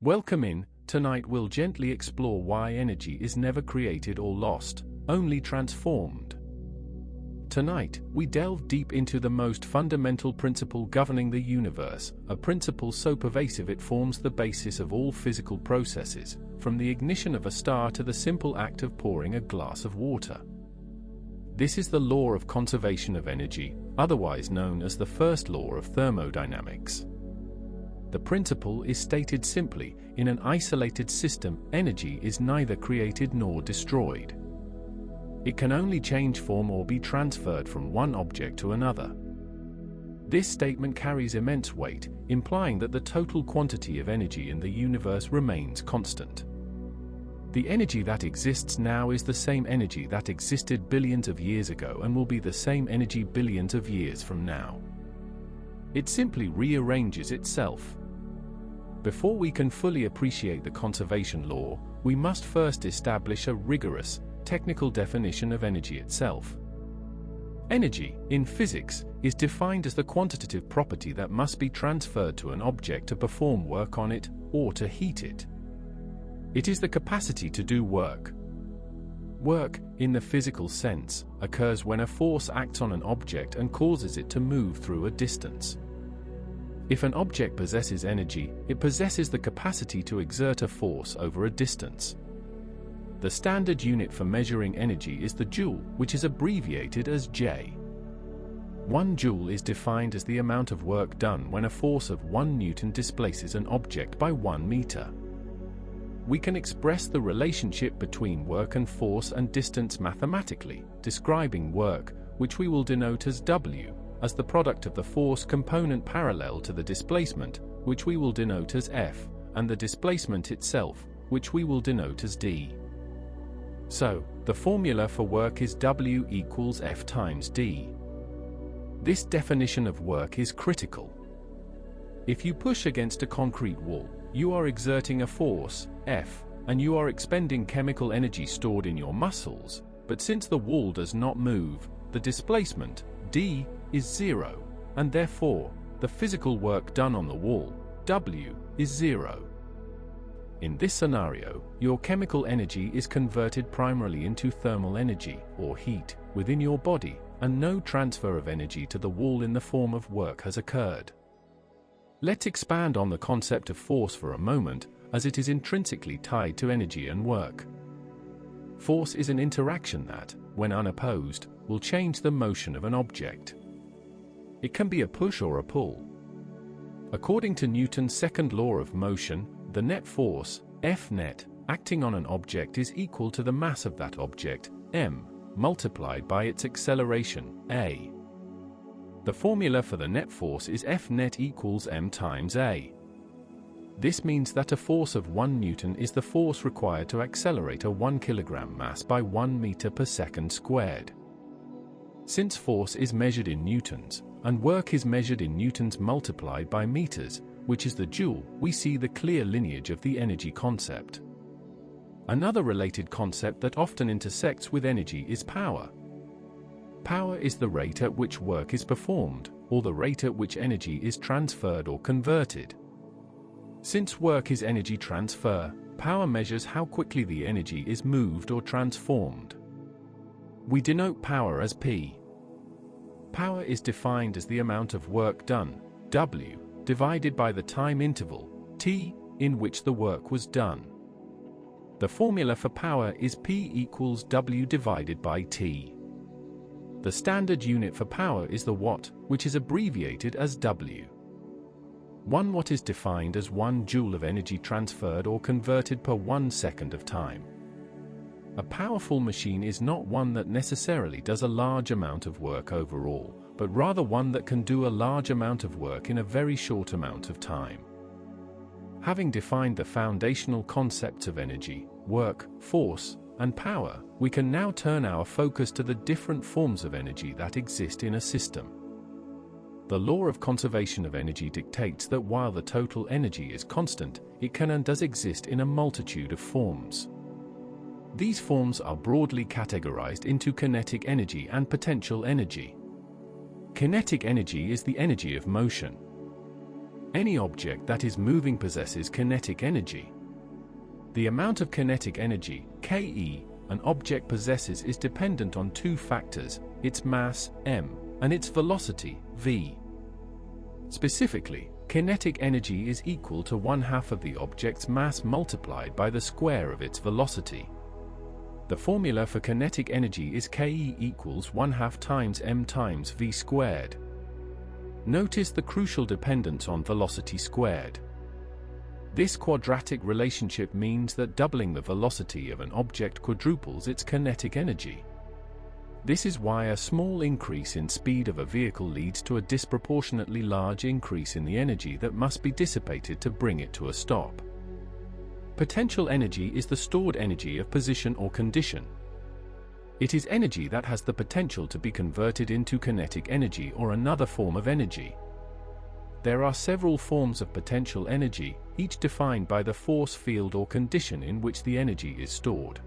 Welcome in. Tonight we'll gently explore why energy is never created or lost, only transformed. Tonight, we delve deep into the most fundamental principle governing the universe, a principle so pervasive it forms the basis of all physical processes, from the ignition of a star to the simple act of pouring a glass of water. This is the law of conservation of energy, otherwise known as the first law of thermodynamics. The principle is stated simply: in an isolated system, energy is neither created nor destroyed. It can only change form or be transferred from one object to another. This statement carries immense weight, implying that the total quantity of energy in the universe remains constant. The energy that exists now is the same energy that existed billions of years ago and will be the same energy billions of years from now. It simply rearranges itself. Before we can fully appreciate the conservation law, we must first establish a rigorous, technical definition of energy itself. Energy, in physics, is defined as the quantitative property that must be transferred to an object to perform work on it, or to heat it. It is the capacity to do work. Work, in the physical sense, occurs when a force acts on an object and causes it to move through a distance. If an object possesses energy, it possesses the capacity to exert a force over a distance. The standard unit for measuring energy is the joule, which is abbreviated as J. 1 joule is defined as the amount of work done when a force of 1 Newton displaces an object by 1 meter. We can express the relationship between work and force and distance mathematically, describing work, which we will denote as W, as the product of the force component parallel to the displacement, which we will denote as F, and the displacement itself, which we will denote as D. So, the formula for work is W equals F times D. This definition of work is critical. If you push against a concrete wall, you are exerting a force, F, and you are expending chemical energy stored in your muscles, but since the wall does not move, the displacement, D, is zero, and therefore, the physical work done on the wall, W, is zero. In this scenario, your chemical energy is converted primarily into thermal energy, or heat, within your body, and no transfer of energy to the wall in the form of work has occurred. Let's expand on the concept of force for a moment, as it is intrinsically tied to energy and work. Force is an interaction that, when unopposed, will change the motion of an object. It can be a push or a pull. According to Newton's second law of motion, the net force, F net, acting on an object is equal to the mass of that object, m, multiplied by its acceleration, a. The formula for the net force is F net equals m times a. This means that a force of 1 Newton is the force required to accelerate a 1 kilogram mass by 1 meter per second squared. Since force is measured in newtons, and work is measured in newtons multiplied by meters, which is the joule, we see the clear lineage of the energy concept. Another related concept that often intersects with energy is power. Power is the rate at which work is performed, or the rate at which energy is transferred or converted. Since work is energy transfer, power measures how quickly the energy is moved or transformed. We denote power as P. Power is defined as the amount of work done, W, divided by the time interval, T, in which the work was done. The formula for power is P equals W divided by T. The standard unit for power is the watt, which is abbreviated as W. 1 watt is defined as 1 joule of energy transferred or converted per 1 second of time. A powerful machine is not one that necessarily does a large amount of work overall, but rather one that can do a large amount of work in a very short amount of time. Having defined the foundational concepts of energy, work, force, and power, we can now turn our focus to the different forms of energy that exist in a system. The law of conservation of energy dictates that while the total energy is constant, it can and does exist in a multitude of forms. These forms are broadly categorized into kinetic energy and potential energy. Kinetic energy is the energy of motion. Any object that is moving possesses kinetic energy. The amount of kinetic energy, Ke, an object possesses is dependent on two factors, its mass, m, and its velocity, v. Specifically, kinetic energy is equal to 1/2 of the object's mass multiplied by the square of its velocity. The formula for kinetic energy is Ke equals 1/2 times m times v squared. Notice the crucial dependence on velocity squared. This quadratic relationship means that doubling the velocity of an object quadruples its kinetic energy. This is why a small increase in speed of a vehicle leads to a disproportionately large increase in the energy that must be dissipated to bring it to a stop. Potential energy is the stored energy of position or condition. It is energy that has the potential to be converted into kinetic energy or another form of energy. There are several forms of potential energy, each defined by the force field or condition in which the energy is stored.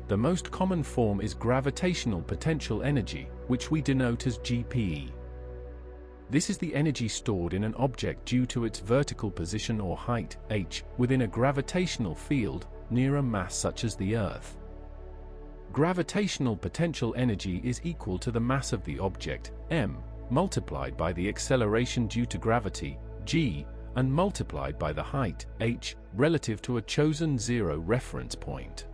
The most common form is gravitational potential energy, which we denote as GPE. This is the energy stored in an object due to its vertical position or height, h, within a gravitational field, near a mass such as the Earth. Gravitational potential energy is equal to the mass of the object, m, multiplied by the acceleration due to gravity, g, and multiplied by the height, h, relative to a chosen zero reference point.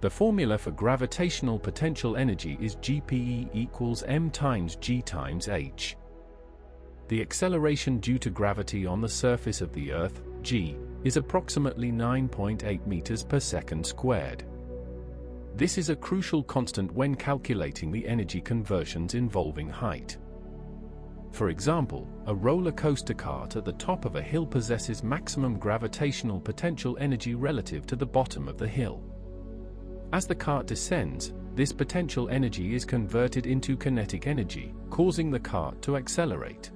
The formula for gravitational potential energy is GPE equals m times g times h. The acceleration due to gravity on the surface of the Earth, g, is approximately 9.8 meters per second squared. This is a crucial constant when calculating the energy conversions involving height. For example, a roller coaster cart at the top of a hill possesses maximum gravitational potential energy relative to the bottom of the hill. As the cart descends, this potential energy is converted into kinetic energy, causing the cart to accelerate.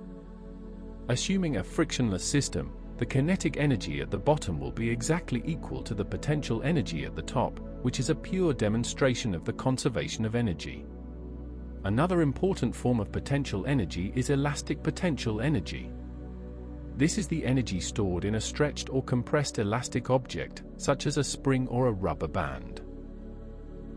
Assuming a frictionless system, the kinetic energy at the bottom will be exactly equal to the potential energy at the top, which is a pure demonstration of the conservation of energy. Another important form of potential energy is elastic potential energy. This is the energy stored in a stretched or compressed elastic object, such as a spring or a rubber band.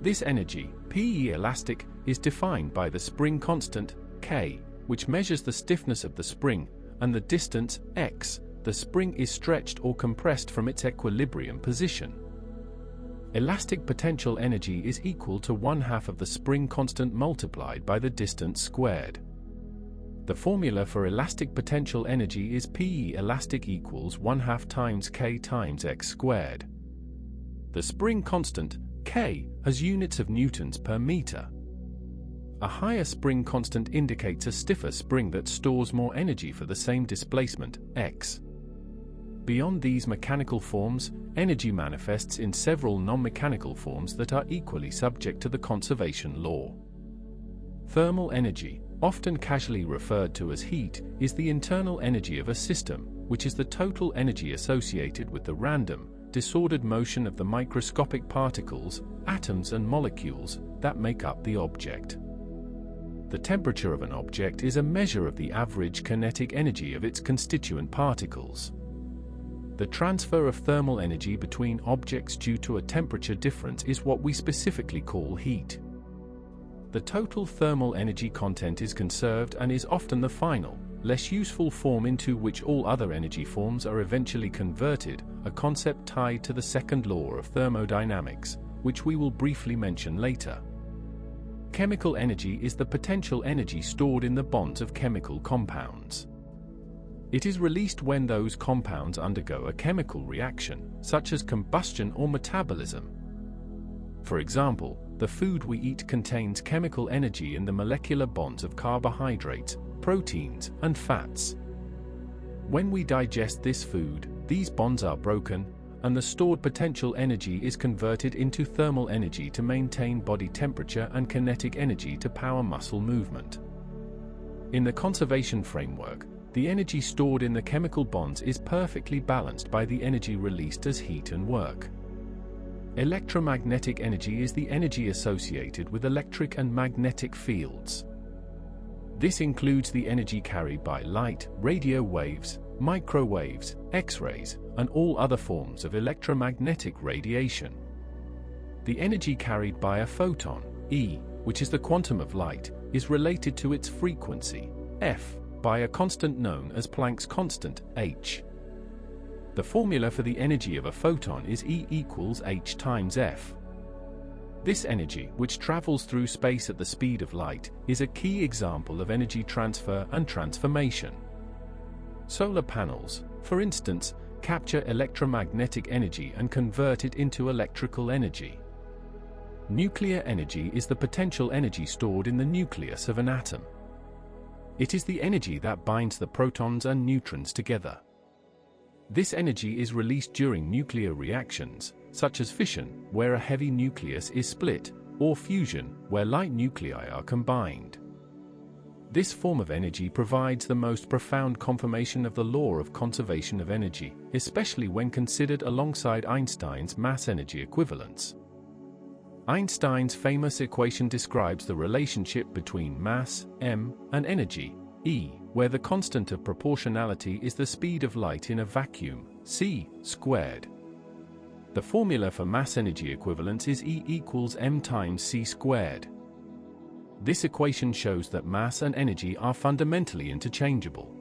This energy, Pe elastic, is defined by the spring constant, K, which measures the stiffness of the spring, and the distance, x, the spring is stretched or compressed from its equilibrium position. Elastic potential energy is equal to 1/2 of the spring constant multiplied by the distance squared. The formula for elastic potential energy is Pe elastic equals 1/2 times K times x squared. The spring constant, K, has units of newtons per meter. A higher spring constant indicates a stiffer spring that stores more energy for the same displacement, x. Beyond these mechanical forms, energy manifests in several non-mechanical forms that are equally subject to the conservation law. Thermal energy, often casually referred to as heat, is the internal energy of a system, which is the total energy associated with the random, disordered motion of the microscopic particles, atoms and molecules, that make up the object. The temperature of an object is a measure of the average kinetic energy of its constituent particles. The transfer of thermal energy between objects due to a temperature difference is what we specifically call heat. The total thermal energy content is conserved and is often the final, less useful form into which all other energy forms are eventually converted, a concept tied to the second law of thermodynamics, which we will briefly mention later. Chemical energy is the potential energy stored in the bonds of chemical compounds. It is released when those compounds undergo a chemical reaction, such as combustion or metabolism. For example, the food we eat contains chemical energy in the molecular bonds of carbohydrates, proteins, and fats. When we digest this food, these bonds are broken, and the stored potential energy is converted into thermal energy to maintain body temperature and kinetic energy to power muscle movement. In the conservation framework, the energy stored in the chemical bonds is perfectly balanced by the energy released as heat and work. Electromagnetic energy is the energy associated with electric and magnetic fields. This includes the energy carried by light, radio waves, microwaves, X-rays, and all other forms of electromagnetic radiation. The energy carried by a photon, E, which is the quantum of light, is related to its frequency, f, by a constant known as Planck's constant, h. The formula for the energy of a photon is E equals h times f. This energy, which travels through space at the speed of light, is a key example of energy transfer and transformation. Solar panels, for instance, capture electromagnetic energy and convert it into electrical energy. Nuclear energy is the potential energy stored in the nucleus of an atom. It is the energy that binds the protons and neutrons together. This energy is released during nuclear reactions, such as fission, where a heavy nucleus is split, or fusion, where light nuclei are combined. This form of energy provides the most profound confirmation of the law of conservation of energy, especially when considered alongside Einstein's mass-energy equivalence. Einstein's famous equation describes the relationship between mass, m, and energy, E, where the constant of proportionality is the speed of light in a vacuum, c squared. The formula for mass-energy equivalence is E equals m times c squared. This equation shows that mass and energy are fundamentally interchangeable.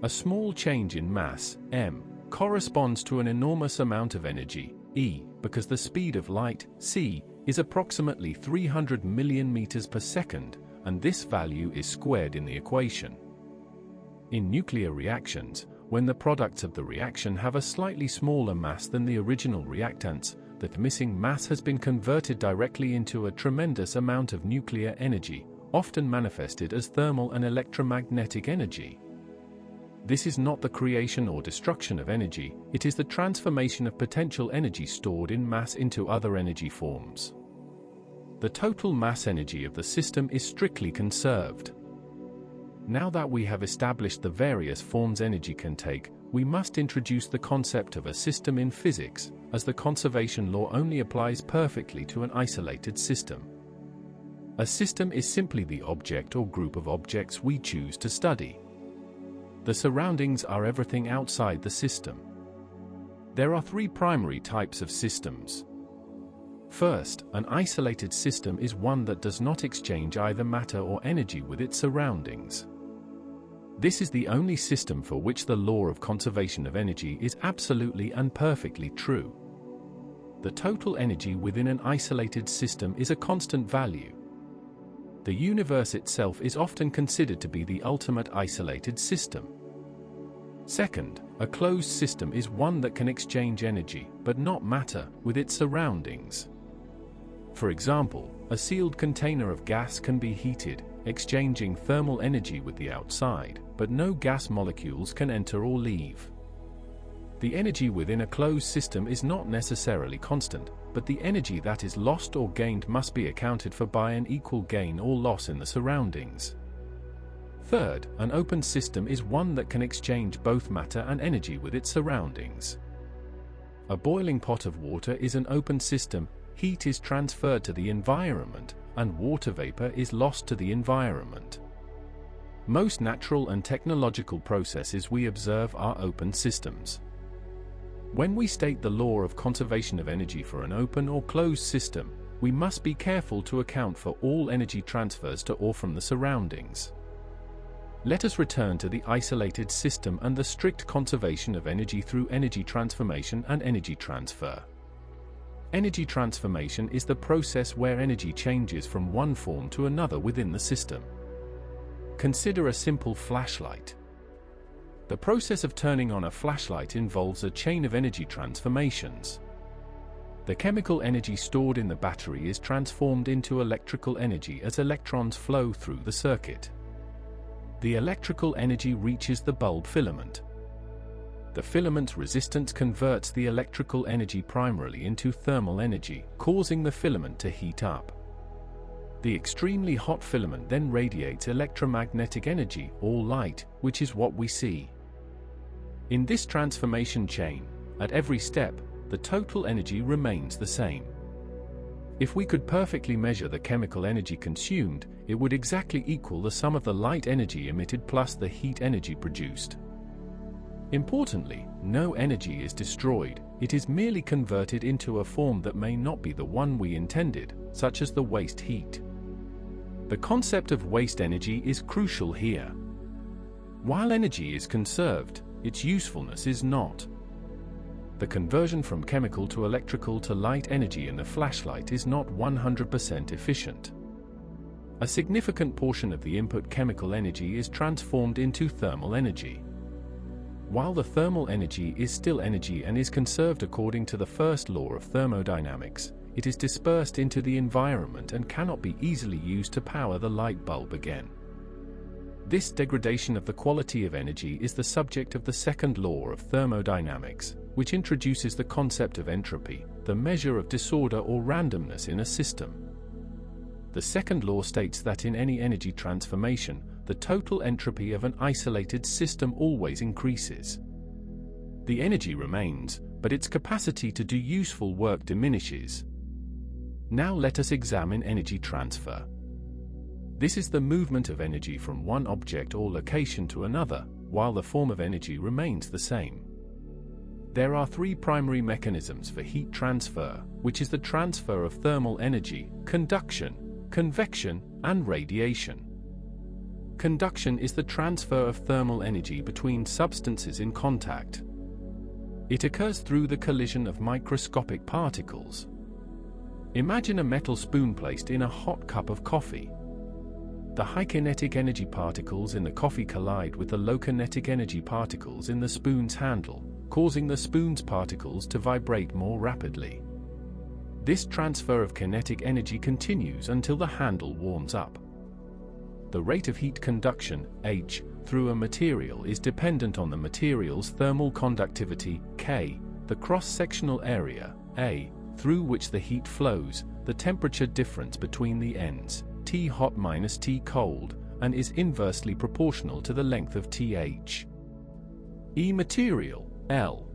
A small change in mass, m, corresponds to an enormous amount of energy, E, because the speed of light, c, is approximately 300 million meters per second, and this value is squared in the equation. In nuclear reactions, when the products of the reaction have a slightly smaller mass than the original reactants, that missing mass has been converted directly into a tremendous amount of nuclear energy, often manifested as thermal and electromagnetic energy. This is not the creation or destruction of energy, it is the transformation of potential energy stored in mass into other energy forms. The total mass energy of the system is strictly conserved. Now that we have established the various forms energy can take, we must introduce the concept of a system in physics, as the conservation law only applies perfectly to an isolated system. A system is simply the object or group of objects we choose to study. The surroundings are everything outside the system. There are three primary types of systems. First, an isolated system is one that does not exchange either matter or energy with its surroundings. This is the only system for which the law of conservation of energy is absolutely and perfectly true. The total energy within an isolated system is a constant value. The universe itself is often considered to be the ultimate isolated system. Second, a closed system is one that can exchange energy, but not matter, with its surroundings. For example, a sealed container of gas can be heated, exchanging thermal energy with the outside, but no gas molecules can enter or leave. The energy within a closed system is not necessarily constant, but the energy that is lost or gained must be accounted for by an equal gain or loss in the surroundings. Third, an open system is one that can exchange both matter and energy with its surroundings. A boiling pot of water is an open system, heat is transferred to the environment, and water vapor is lost to the environment. Most natural and technological processes we observe are open systems. When we state the law of conservation of energy for an open or closed system, we must be careful to account for all energy transfers to or from the surroundings. Let us return to the isolated system and the strict conservation of energy through energy transformation and energy transfer. Energy transformation is the process where energy changes from one form to another within the system. Consider a simple flashlight. The process of turning on a flashlight involves a chain of energy transformations. The chemical energy stored in the battery is transformed into electrical energy as electrons flow through the circuit. The electrical energy reaches the bulb filament. The filament's resistance converts the electrical energy primarily into thermal energy, causing the filament to heat up. The extremely hot filament then radiates electromagnetic energy, or light, which is what we see. In this transformation chain, at every step, the total energy remains the same. If we could perfectly measure the chemical energy consumed, it would exactly equal the sum of the light energy emitted plus the heat energy produced. Importantly, no energy is destroyed, it is merely converted into a form that may not be the one we intended, such as the waste heat. The concept of waste energy is crucial here. While energy is conserved, its usefulness is not. The conversion from chemical to electrical to light energy in the flashlight is not 100% efficient. A significant portion of the input chemical energy is transformed into thermal energy. While the thermal energy is still energy and is conserved according to the first law of thermodynamics, it is dispersed into the environment and cannot be easily used to power the light bulb again. This degradation of the quality of energy is the subject of the second law of thermodynamics, which introduces the concept of entropy, the measure of disorder or randomness in a system. The second law states that in any energy transformation, the total entropy of an isolated system always increases. The energy remains, but its capacity to do useful work diminishes. Now let us examine energy transfer. This is the movement of energy from one object or location to another, while the form of energy remains the same. There are three primary mechanisms for heat transfer, which is the transfer of thermal energy, conduction, convection, and radiation. Conduction is the transfer of thermal energy between substances in contact. It occurs through the collision of microscopic particles. Imagine a metal spoon placed in a hot cup of coffee. The high kinetic energy particles in the coffee collide with the low kinetic energy particles in the spoon's handle, causing the spoon's particles to vibrate more rapidly. This transfer of kinetic energy continues until the handle warms up. The rate of heat conduction, H, through a material is dependent on the material's thermal conductivity, K, the cross-sectional area, A, through which the heat flows, the temperature difference between the ends, T hot minus T cold, and is inversely proportional to the length of TH. E material, L.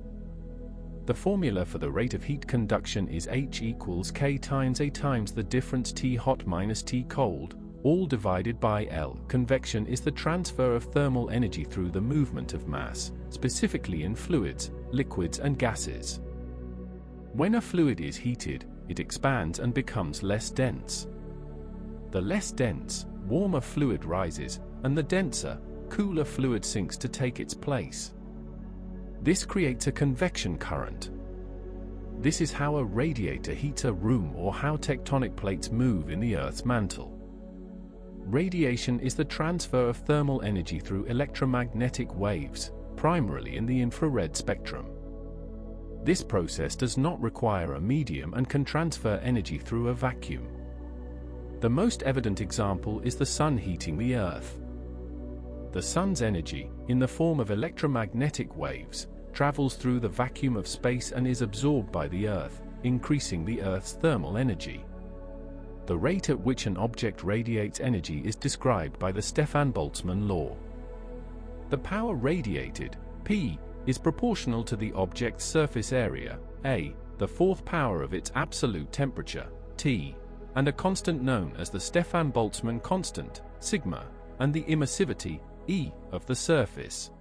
The formula for the rate of heat conduction is H equals K times A times the difference T hot minus T cold, all divided by L. Convection is the transfer of thermal energy through the movement of mass, specifically in fluids, liquids, and gases. When a fluid is heated, it expands and becomes less dense. The less dense, warmer fluid rises, and the denser, cooler fluid sinks to take its place. This creates a convection current. This is how a radiator heats a room or how tectonic plates move in the Earth's mantle. Radiation is the transfer of thermal energy through electromagnetic waves, primarily in the infrared spectrum. This process does not require a medium and can transfer energy through a vacuum. The most evident example is the sun heating the Earth. The sun's energy, in the form of electromagnetic waves, travels through the vacuum of space and is absorbed by the Earth, increasing the Earth's thermal energy. The rate at which an object radiates energy is described by the Stefan-Boltzmann law. The power radiated, P, is proportional to the object's surface area, A, the fourth power of its absolute temperature, T, and a constant known as the Stefan-Boltzmann constant, sigma, and the emissivity, E, of the surface.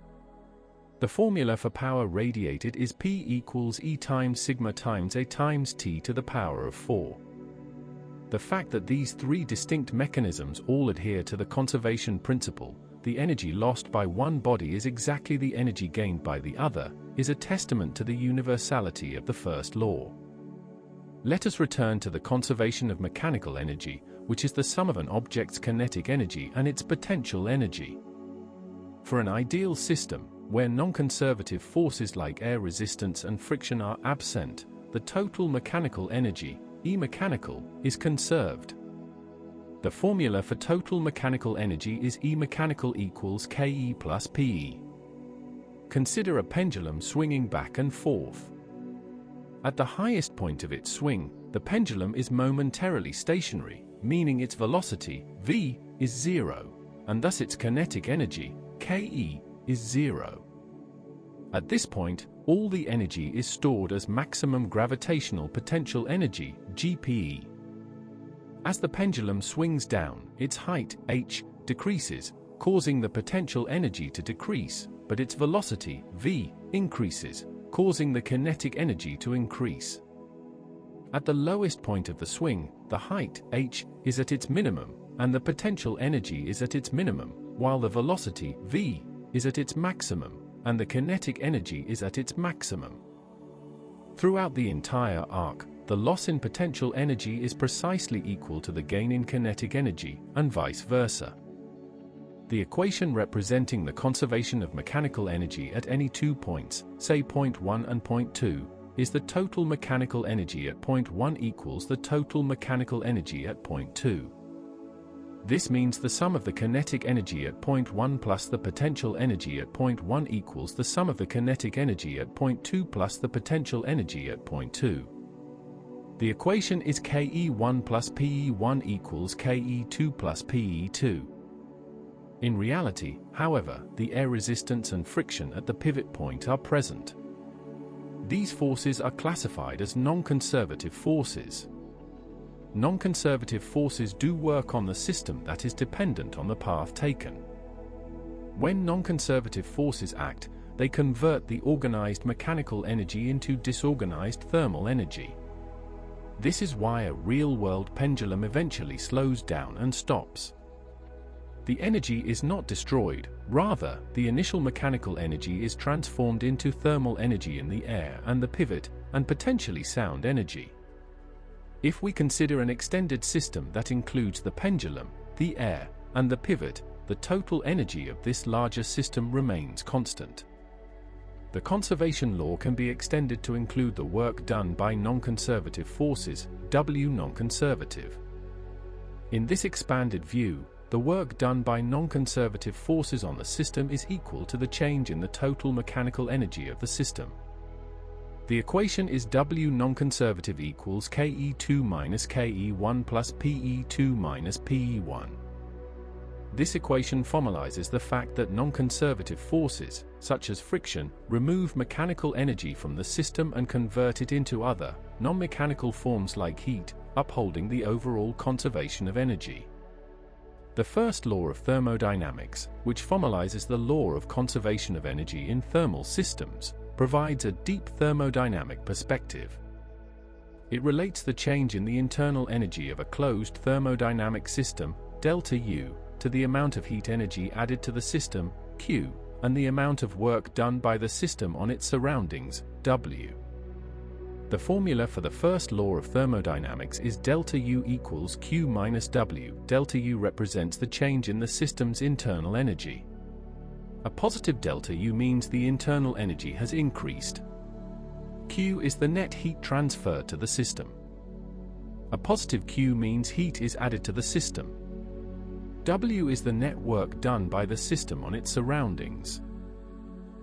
The formula for power radiated is P equals E times sigma times A times T to the power of 4. The fact that these three distinct mechanisms all adhere to the conservation principle, the energy lost by one body is exactly the energy gained by the other, is a testament to the universality of the first law. Let us return to the conservation of mechanical energy, which is the sum of an object's kinetic energy and its potential energy. For an ideal system, where non-conservative forces like air resistance and friction are absent, the total mechanical energy, E mechanical, is conserved. The formula for total mechanical energy is E mechanical equals Ke plus Pe. Consider a pendulum swinging back and forth. At the highest point of its swing, the pendulum is momentarily stationary, meaning its velocity, v, is 0, and thus its kinetic energy, Ke, is 0. At this point, all the energy is stored as maximum gravitational potential energy, GPE. As the pendulum swings down, its height, h, decreases, causing the potential energy to decrease, but its velocity, v, increases, causing the kinetic energy to increase. At the lowest point of the swing, the height, h, is at its minimum, and the potential energy is at its minimum, while the velocity, v, is at its maximum, and the kinetic energy is at its maximum. Throughout the entire arc, the loss in potential energy is precisely equal to the gain in kinetic energy, and vice versa. The equation representing the conservation of mechanical energy at any 2 points, say point 1 and point 2, is the total mechanical energy at point 1 equals the total mechanical energy at point 2. This means the sum of the kinetic energy at point 1 plus the potential energy at point 1 equals the sum of the kinetic energy at point 2 plus the potential energy at point 2. The equation is Ke1 plus Pe1 equals Ke2 plus Pe2. In reality, however, the air resistance and friction at the pivot point are present. These forces are classified as non-conservative forces. Non-conservative forces do work on the system that is dependent on the path taken. When non-conservative forces act, they convert the organized mechanical energy into disorganized thermal energy. This is why a real-world pendulum eventually slows down and stops. The energy is not destroyed, rather, the initial mechanical energy is transformed into thermal energy in the air and the pivot, and potentially sound energy. If we consider an extended system that includes the pendulum, the air, and the pivot, the total energy of this larger system remains constant. The conservation law can be extended to include the work done by non-conservative forces, W non-conservative. In this expanded view, the work done by non-conservative forces on the system is equal to the change in the total mechanical energy of the system. The equation is W non-conservative equals Ke2 minus Ke1 plus Pe2 minus Pe1. This equation formalizes the fact that non-conservative forces, such as friction, remove mechanical energy from the system and convert it into other, non-mechanical forms like heat, upholding the overall conservation of energy. The first law of thermodynamics, which formalizes the law of conservation of energy in thermal systems, provides a deep thermodynamic perspective. It relates the change in the internal energy of a closed thermodynamic system, delta U, to the amount of heat energy added to the system, Q, and the amount of work done by the system on its surroundings, W. The formula for the first law of thermodynamics is delta U equals Q minus W. Delta U represents the change in the system's internal energy. A positive delta U means the internal energy has increased. Q is the net heat transferred to the system. A positive Q means heat is added to the system. W is the net work done by the system on its surroundings.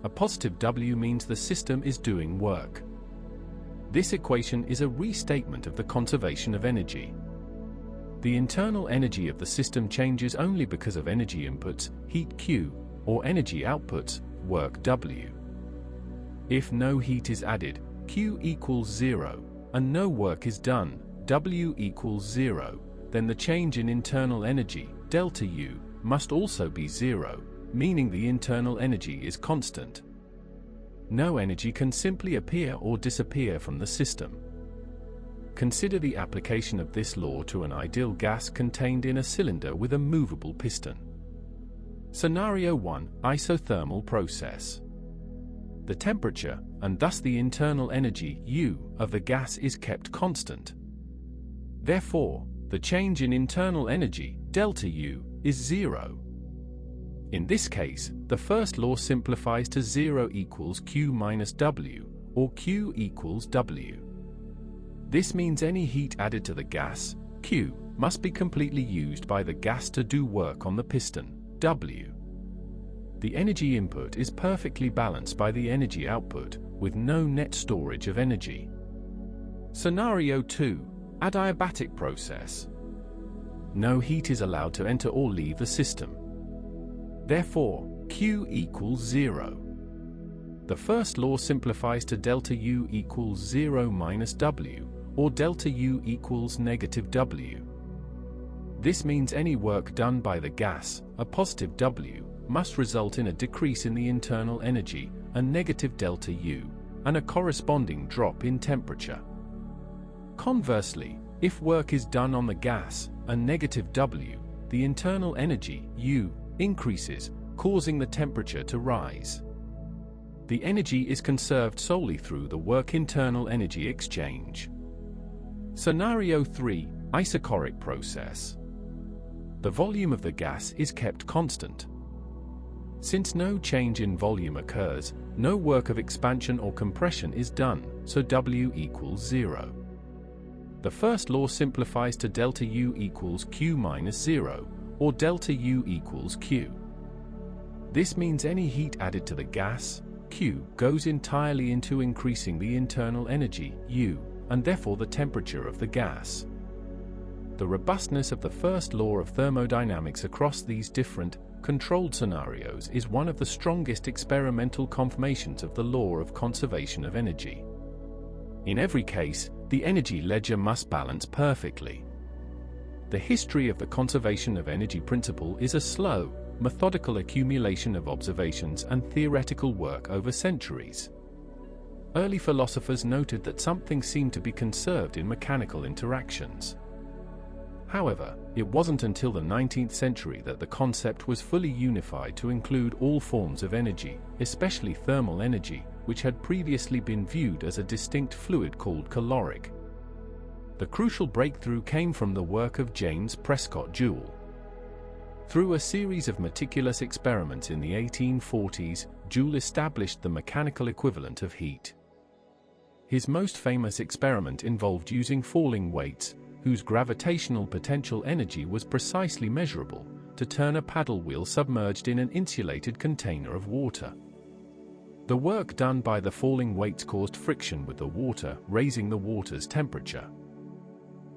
A positive W means the system is doing work. This equation is a restatement of the conservation of energy. The internal energy of the system changes only because of energy inputs, heat Q, or energy outputs, work W. If no heat is added, Q equals 0, and no work is done, W equals 0, then the change in internal energy, delta U, must also be 0, meaning the internal energy is constant. No energy can simply appear or disappear from the system. Consider the application of this law to an ideal gas contained in a cylinder with a movable piston. Scenario 1, isothermal process. The temperature, and thus the internal energy, U, of the gas is kept constant. Therefore, the change in internal energy, delta U, is 0. In this case, the first law simplifies to 0 equals Q minus W, or Q equals W. This means any heat added to the gas, Q, must be completely used by the gas to do work on the piston, W. The energy input is perfectly balanced by the energy output, with no net storage of energy. Scenario 2, adiabatic process. No heat is allowed to enter or leave the system. Therefore, Q equals 0. The first law simplifies to delta U equals 0 minus W, or delta U equals negative W. This means any work done by the gas, a positive W, must result in a decrease in the internal energy, a negative delta U, and a corresponding drop in temperature. Conversely, if work is done on the gas, a negative W, the internal energy, U, increases, causing the temperature to rise. The energy is conserved solely through the work internal energy exchange. Scenario 3, isochoric process. The volume of the gas is kept constant. Since no change in volume occurs, no work of expansion or compression is done, so W equals 0. The first law simplifies to delta U equals Q minus 0, or delta U equals Q. This means any heat added to the gas, Q, goes entirely into increasing the internal energy, U, and therefore the temperature of the gas. The robustness of the first law of thermodynamics across these different, controlled scenarios is one of the strongest experimental confirmations of the law of conservation of energy. In every case, the energy ledger must balance perfectly. The history of the conservation of energy principle is a slow, methodical accumulation of observations and theoretical work over centuries. Early philosophers noted that something seemed to be conserved in mechanical interactions. However, it wasn't until the 19th century that the concept was fully unified to include all forms of energy, especially thermal energy, which had previously been viewed as a distinct fluid called caloric. The crucial breakthrough came from the work of James Prescott Joule. Through a series of meticulous experiments in the 1840s, Joule established the mechanical equivalent of heat. His most famous experiment involved using falling weights, whose gravitational potential energy was precisely measurable, to turn a paddle wheel submerged in an insulated container of water. The work done by the falling weights caused friction with the water, raising the water's temperature.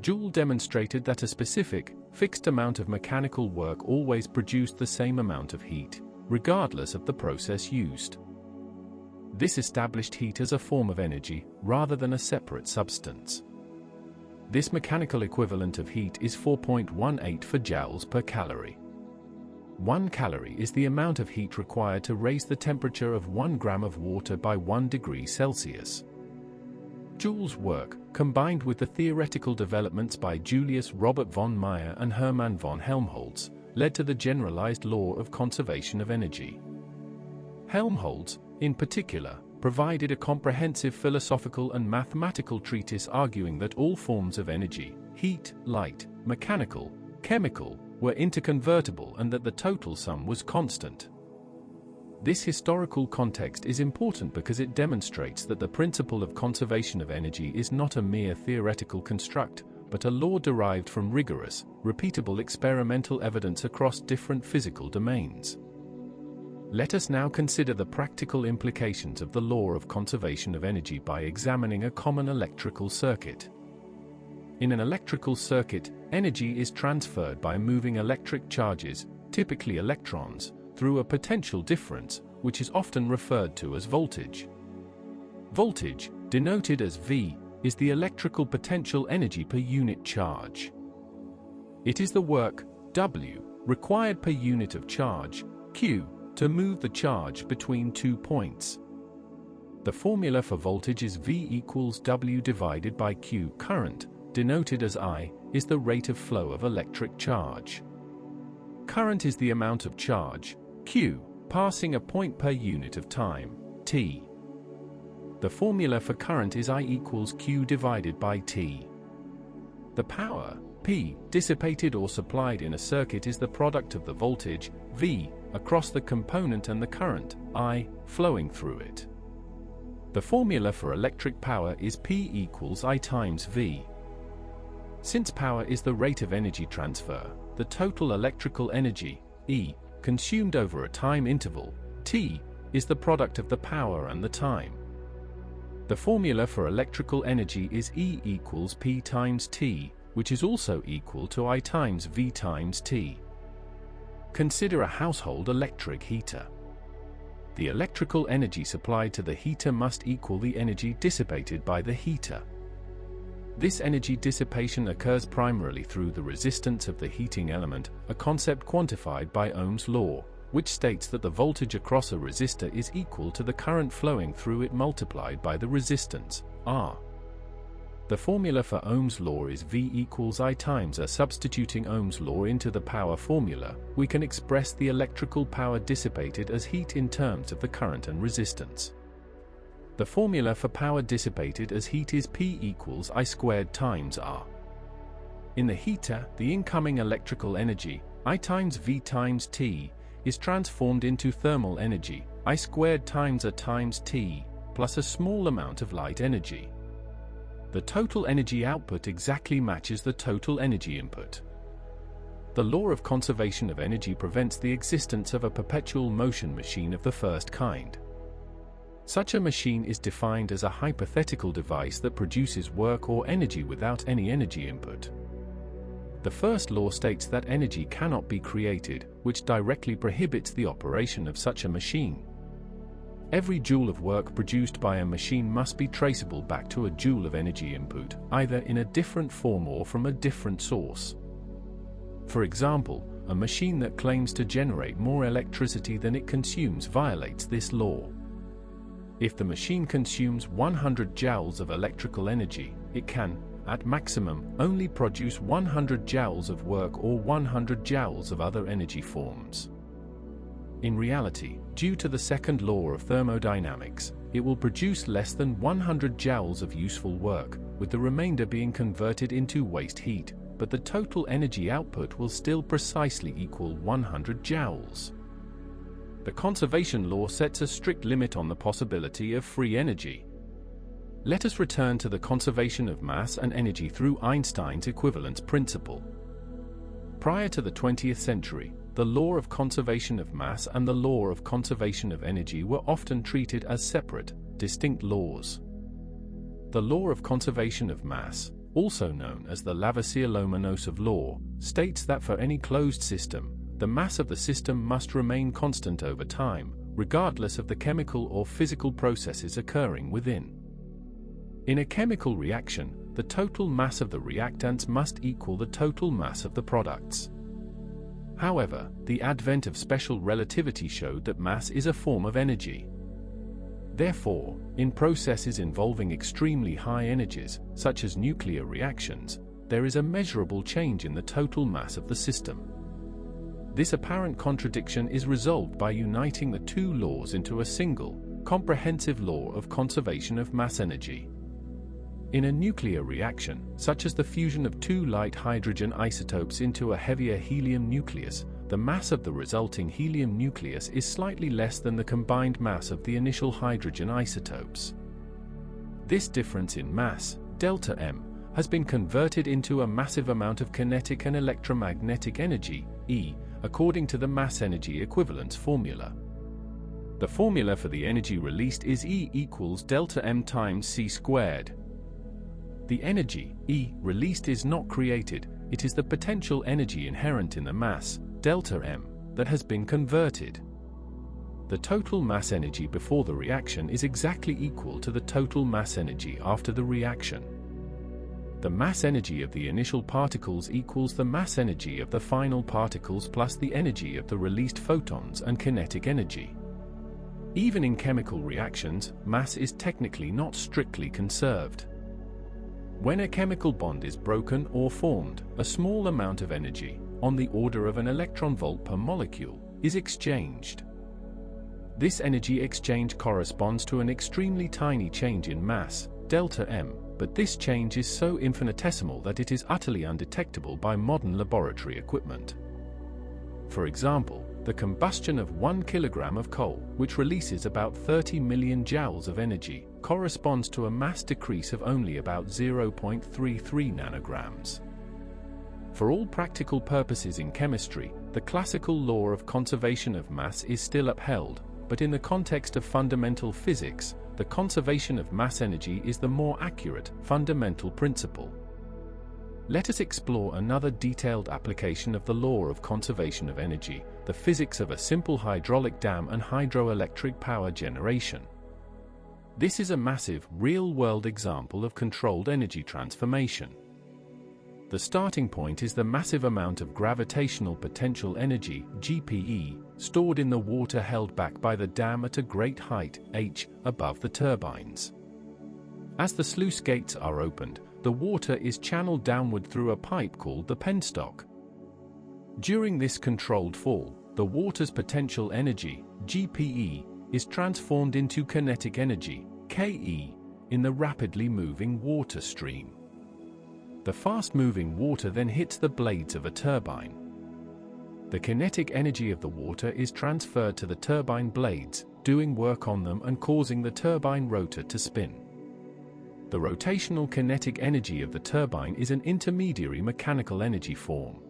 Joule demonstrated that a specific, fixed amount of mechanical work always produced the same amount of heat, regardless of the process used. This established heat as a form of energy, rather than a separate substance. This mechanical equivalent of heat is 4.18 for joules per calorie. 1 calorie is the amount of heat required to raise the temperature of 1 gram of water by 1 degree Celsius. Joule's work, combined with the theoretical developments by Julius Robert von Meyer and Hermann von Helmholtz, led to the generalized law of conservation of energy. Helmholtz, in particular, provided a comprehensive philosophical and mathematical treatise arguing that all forms of energy, heat, light, mechanical, chemical, were interconvertible and that the total sum was constant. This historical context is important because it demonstrates that the principle of conservation of energy is not a mere theoretical construct, but a law derived from rigorous, repeatable experimental evidence across different physical domains. Let us now consider the practical implications of the law of conservation of energy by examining a common electrical circuit. In an electrical circuit, energy is transferred by moving electric charges, typically electrons, through a potential difference, which is often referred to as voltage. Voltage, denoted as V, is the electrical potential energy per unit charge. It is the work, W, required per unit of charge, Q, to move the charge between 2 points. The formula for voltage is V equals W divided by Q. Current, denoted as I, is the rate of flow of electric charge. Current is the amount of charge, Q, passing a point per unit of time, T. The formula for current is I equals Q divided by T. The power, P, dissipated or supplied in a circuit is the product of the voltage, V, across the component and the current, I, flowing through it. The formula for electric power is P equals I times V. Since power is the rate of energy transfer, the total electrical energy, E, consumed over a time interval, T, is the product of the power and the time. The formula for electrical energy is E equals P times T, which is also equal to I times V times T. Consider a household electric heater. The electrical energy supplied to the heater must equal the energy dissipated by the heater. This energy dissipation occurs primarily through the resistance of the heating element, a concept quantified by Ohm's law, which states that the voltage across a resistor is equal to the current flowing through it multiplied by the resistance, R. The formula for Ohm's law is V equals I times A. Substituting Ohm's law into the power formula, we can express the electrical power dissipated as heat in terms of the current and resistance. The formula for power dissipated as heat is P equals I squared times R. In the heater, the incoming electrical energy, I times V times T, is transformed into thermal energy, I squared times A times T, plus a small amount of light energy. The total energy output exactly matches the total energy input. The law of conservation of energy prevents the existence of a perpetual motion machine of the first kind. Such a machine is defined as a hypothetical device that produces work or energy without any energy input. The first law states that energy cannot be created, which directly prohibits the operation of such a machine. Every joule of work produced by a machine must be traceable back to a joule of energy input, either in a different form or from a different source. For example, a machine that claims to generate more electricity than it consumes violates this law. If the machine consumes 100 joules of electrical energy, it can, at maximum, only produce 100 joules of work or 100 joules of other energy forms. In reality, due to the second law of thermodynamics, it will produce less than 100 joules of useful work, with the remainder being converted into waste heat, but the total energy output will still precisely equal 100 joules. The conservation law sets a strict limit on the possibility of free energy. Let us return to the conservation of mass and energy through Einstein's equivalence principle. Prior to the 20th century, the law of conservation of mass and the law of conservation of energy were often treated as separate, distinct laws. The law of conservation of mass, also known as the Lavoisier-Lomonosov law, states that for any closed system, the mass of the system must remain constant over time, regardless of the chemical or physical processes occurring within. In a chemical reaction, the total mass of the reactants must equal the total mass of the products. However, the advent of special relativity showed that mass is a form of energy. Therefore, in processes involving extremely high energies, such as nuclear reactions, there is a measurable change in the total mass of the system. This apparent contradiction is resolved by uniting the two laws into a single, comprehensive law of conservation of mass energy. In a nuclear reaction, such as the fusion of two light hydrogen isotopes into a heavier helium nucleus, the mass of the resulting helium nucleus is slightly less than the combined mass of the initial hydrogen isotopes. This difference in mass, delta M, has been converted into a massive amount of kinetic and electromagnetic energy, E, according to the mass-energy equivalence formula. The formula for the energy released is E equals delta M times c squared. The energy, E, released is not created, it is the potential energy inherent in the mass, delta M, that has been converted. The total mass energy before the reaction is exactly equal to the total mass energy after the reaction. The mass energy of the initial particles equals the mass energy of the final particles plus the energy of the released photons and kinetic energy. Even in chemical reactions, mass is technically not strictly conserved. When a chemical bond is broken or formed, a small amount of energy, on the order of an electron volt per molecule, is exchanged. This energy exchange corresponds to an extremely tiny change in mass, delta M, but this change is so infinitesimal that it is utterly undetectable by modern laboratory equipment. For example, the combustion of 1 kilogram of coal, which releases about 30 million joules of energy, corresponds to a mass decrease of only about 0.33 nanograms. For all practical purposes in chemistry, the classical law of conservation of mass is still upheld, but in the context of fundamental physics, the conservation of mass energy is the more accurate, fundamental principle. Let us explore another detailed application of the law of conservation of energy, the physics of a simple hydraulic dam and hydroelectric power generation. This is a massive, real-world example of controlled energy transformation. The starting point is the massive amount of gravitational potential energy, GPE, stored in the water held back by the dam at a great height, h, above the turbines. As the sluice gates are opened, the water is channeled downward through a pipe called the penstock. During this controlled fall, the water's potential energy, GPE, is transformed into kinetic energy, KE, in the rapidly moving water stream. The fast-moving water then hits the blades of a turbine. The kinetic energy of the water is transferred to the turbine blades, doing work on them and causing the turbine rotor to spin. The rotational kinetic energy of the turbine is an intermediary mechanical energy form.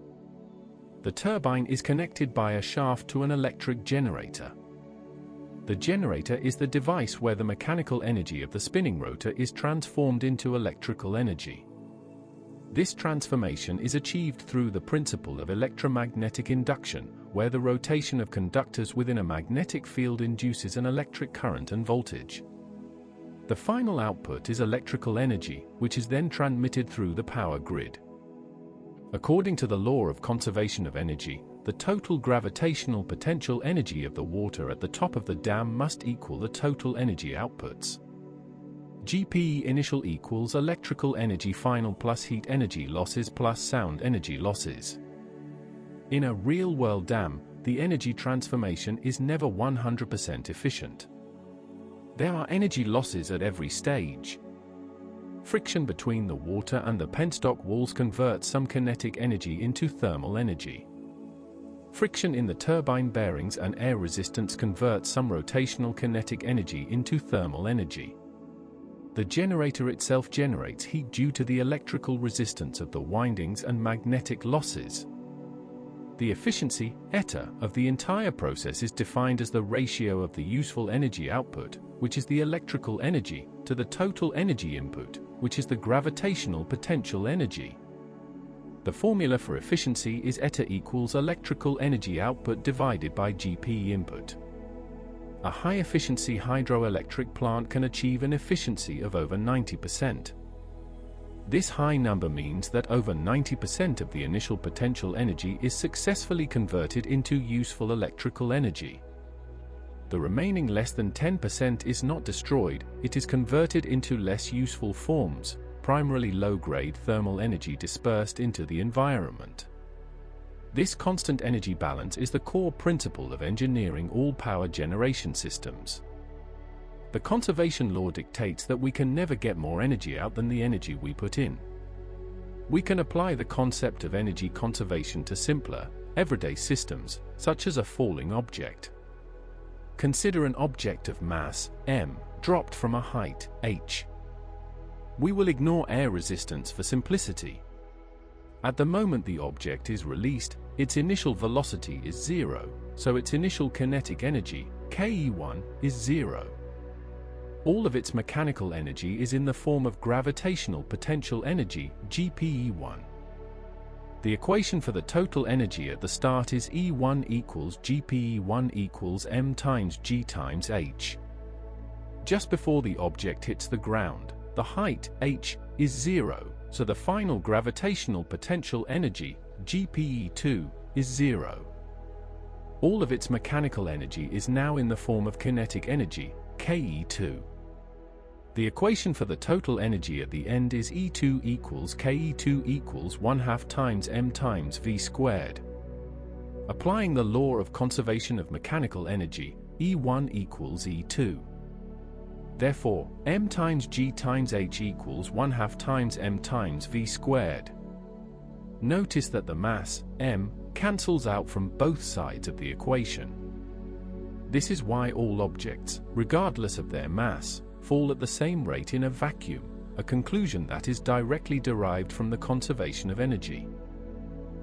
The turbine is connected by a shaft to an electric generator. The generator is the device where the mechanical energy of the spinning rotor is transformed into electrical energy. This transformation is achieved through the principle of electromagnetic induction, where the rotation of conductors within a magnetic field induces an electric current and voltage. The final output is electrical energy, which is then transmitted through the power grid. According to the law of conservation of energy, the total gravitational potential energy of the water at the top of the dam must equal the total energy outputs. GPE initial equals electrical energy final plus heat energy losses plus sound energy losses. In a real-world dam, the energy transformation is never 100% efficient. There are energy losses at every stage. Friction between the water and the penstock walls converts some kinetic energy into thermal energy. Friction in the turbine bearings and air resistance converts some rotational kinetic energy into thermal energy. The generator itself generates heat due to the electrical resistance of the windings and magnetic losses. The efficiency, eta, of the entire process is defined as the ratio of the useful energy output, which is the electrical energy, to the total energy input, which is the gravitational potential energy. The formula for efficiency is eta equals electrical energy output divided by GPE input. A high-efficiency hydroelectric plant can achieve an efficiency of over 90%. This high number means that over 90% of the initial potential energy is successfully converted into useful electrical energy. The remaining less than 10% is not destroyed, it is converted into less useful forms, primarily low-grade thermal energy dispersed into the environment. This constant energy balance is the core principle of engineering all power generation systems. The conservation law dictates that we can never get more energy out than the energy we put in. We can apply the concept of energy conservation to simpler, everyday systems, such as a falling object. Consider an object of mass, m, dropped from a height, h. We will ignore air resistance for simplicity. At the moment the object is released, its initial velocity is 0, so its initial kinetic energy, Ke1, is 0. All of its mechanical energy is in the form of gravitational potential energy, GPE1. The equation for the total energy at the start is E1 equals GPE1 equals m times g times h. Just before the object hits the ground, the height, h, is 0, so the final gravitational potential energy, GPE2, is 0. All of its mechanical energy is now in the form of kinetic energy, Ke2. The equation for the total energy at the end is E2 equals Ke2 equals 1/2 times m times v squared. Applying the law of conservation of mechanical energy, E1 equals E2. Therefore, m times g times h equals 1/2 times m times v squared. Notice that the mass, m, cancels out from both sides of the equation. This is why all objects, regardless of their mass, fall at the same rate in a vacuum, a conclusion that is directly derived from the conservation of energy.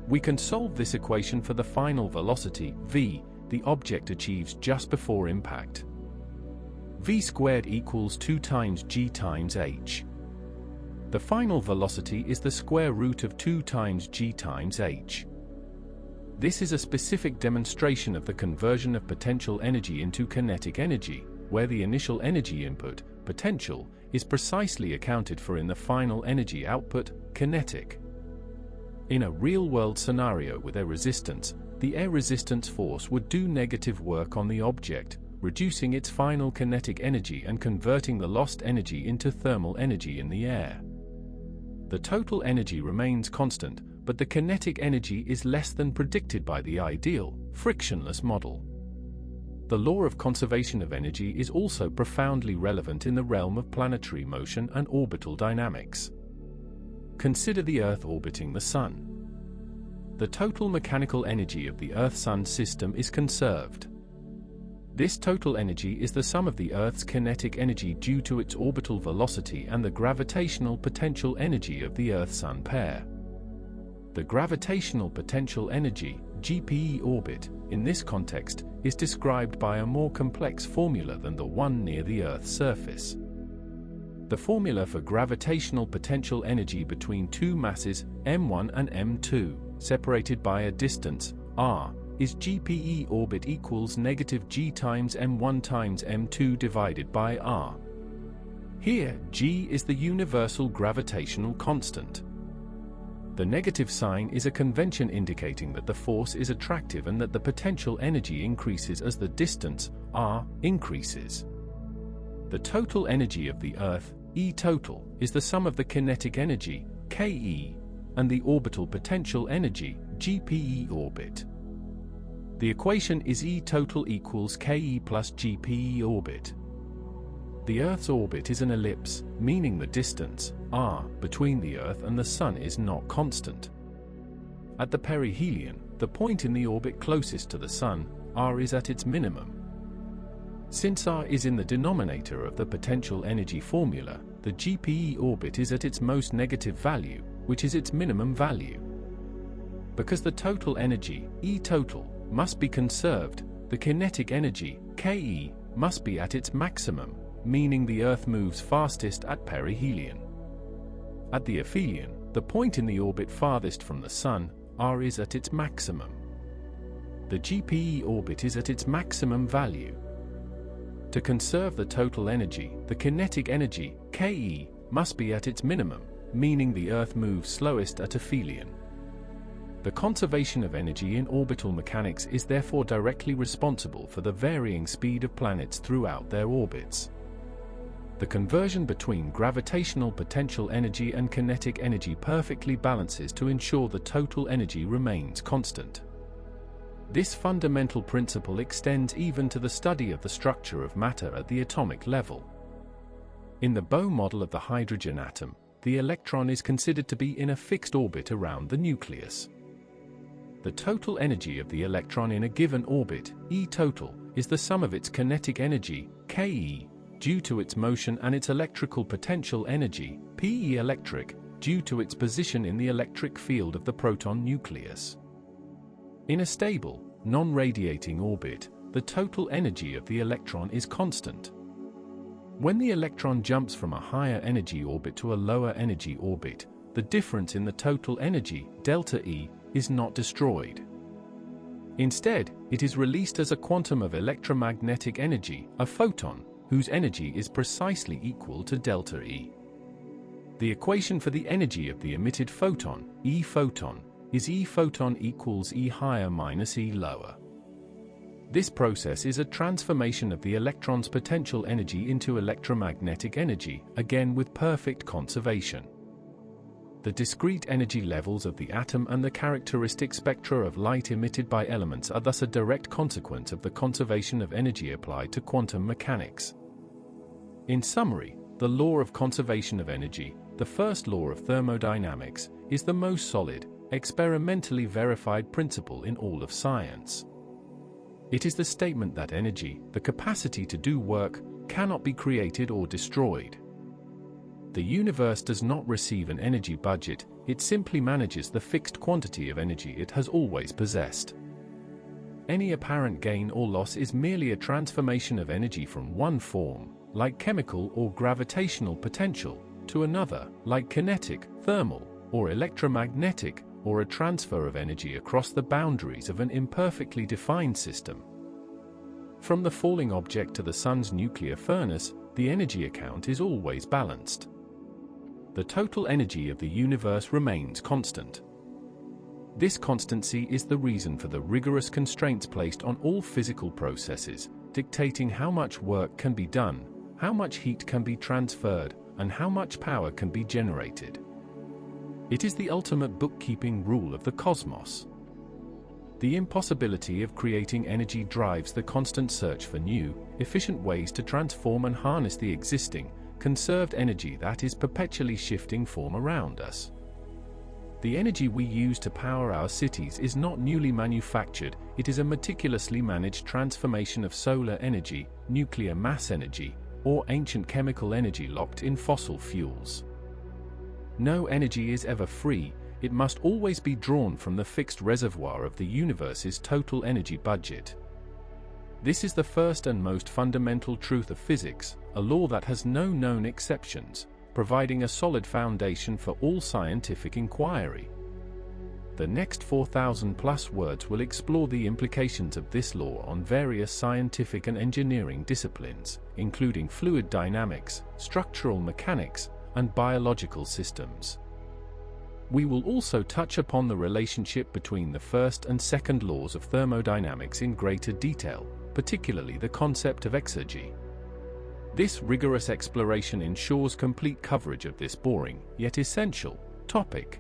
We can solve this equation for the final velocity, v, the object achieves just before impact. v squared equals 2 times g times h. The final velocity is the square root of 2 times g times h. This is a specific demonstration of the conversion of potential energy into kinetic energy, where the initial energy input, potential, is precisely accounted for in the final energy output, kinetic. In a real-world scenario with air resistance, the air resistance force would do negative work on the object, reducing its final kinetic energy and converting the lost energy into thermal energy in the air. The total energy remains constant, but the kinetic energy is less than predicted by the ideal, frictionless model. The law of conservation of energy is also profoundly relevant in the realm of planetary motion and orbital dynamics. Consider the Earth orbiting the Sun. The total mechanical energy of the Earth-Sun system is conserved. This total energy is the sum of the Earth's kinetic energy due to its orbital velocity and the gravitational potential energy of the Earth-Sun pair. The gravitational potential energy, GPE orbit, in this context, is described by a more complex formula than the one near the Earth's surface. The formula for gravitational potential energy between two masses, m1 and m2, separated by a distance, r, is GPE orbit equals negative g times m1 times m2 divided by r. Here, g is the universal gravitational constant. The negative sign is a convention indicating that the force is attractive and that the potential energy increases as the distance, r, increases. The total energy of the Earth, E total, is the sum of the kinetic energy, Ke, and the orbital potential energy, GPE orbit. The equation is E total equals Ke plus GPE orbit. The Earth's orbit is an ellipse, meaning the distance, r, between the Earth and the Sun is not constant. At the perihelion, the point in the orbit closest to the Sun, r is at its minimum. Since r is in the denominator of the potential energy formula, the GPE orbit is at its most negative value, which is its minimum value. Because the total energy, E total, must be conserved, the kinetic energy, Ke, must be at its maximum, meaning the Earth moves fastest at perihelion. At the aphelion, the point in the orbit farthest from the Sun, r is at its maximum. The GPE orbit is at its maximum value. To conserve the total energy, the kinetic energy, Ke, must be at its minimum, meaning the Earth moves slowest at aphelion. The conservation of energy in orbital mechanics is therefore directly responsible for the varying speed of planets throughout their orbits. The conversion between gravitational potential energy and kinetic energy perfectly balances to ensure the total energy remains constant. This fundamental principle extends even to the study of the structure of matter at the atomic level. In the Bohr model of the hydrogen atom, the electron is considered to be in a fixed orbit around the nucleus. The total energy of the electron in a given orbit, E total, is the sum of its kinetic energy, Ke, due to its motion and its electrical potential energy, Pe electric, due to its position in the electric field of the proton nucleus. In a stable, non-radiating orbit, the total energy of the electron is constant. When the electron jumps from a higher energy orbit to a lower energy orbit, the difference in the total energy, delta E, is not destroyed. Instead, it is released as a quantum of electromagnetic energy, a photon, whose energy is precisely equal to delta E. The equation for the energy of the emitted photon, E photon, is E photon equals E higher minus E lower. This process is a transformation of the electron's potential energy into electromagnetic energy, again with perfect conservation. The discrete energy levels of the atom and the characteristic spectra of light emitted by elements are thus a direct consequence of the conservation of energy applied to quantum mechanics. In summary, the law of conservation of energy, the first law of thermodynamics, is the most solid, experimentally verified principle in all of science. It is the statement that energy, the capacity to do work, cannot be created or destroyed. The universe does not receive an energy budget, it simply manages the fixed quantity of energy it has always possessed. Any apparent gain or loss is merely a transformation of energy from one form, like chemical or gravitational potential, to another, like kinetic, thermal, or electromagnetic, or a transfer of energy across the boundaries of an imperfectly defined system. From the falling object to the Sun's nuclear furnace, the energy account is always balanced. The total energy of the universe remains constant. This constancy is the reason for the rigorous constraints placed on all physical processes, dictating how much work can be done, how much heat can be transferred, and how much power can be generated. It is the ultimate bookkeeping rule of the cosmos. The impossibility of creating energy drives the constant search for new, efficient ways to transform and harness the existing, conserved energy that is perpetually shifting form around us. The energy we use to power our cities is not newly manufactured, it is a meticulously managed transformation of solar energy, nuclear mass energy, or ancient chemical energy locked in fossil fuels. No energy is ever free, it must always be drawn from the fixed reservoir of the universe's total energy budget. This is the first and most fundamental truth of physics, a law that has no known exceptions, providing a solid foundation for all scientific inquiry. The next 4,000+ words will explore the implications of this law on various scientific and engineering disciplines, including fluid dynamics, structural mechanics, and biological systems. We will also touch upon the relationship between the first and second laws of thermodynamics in greater detail, particularly the concept of exergy. This rigorous exploration ensures complete coverage of this boring, yet essential, topic.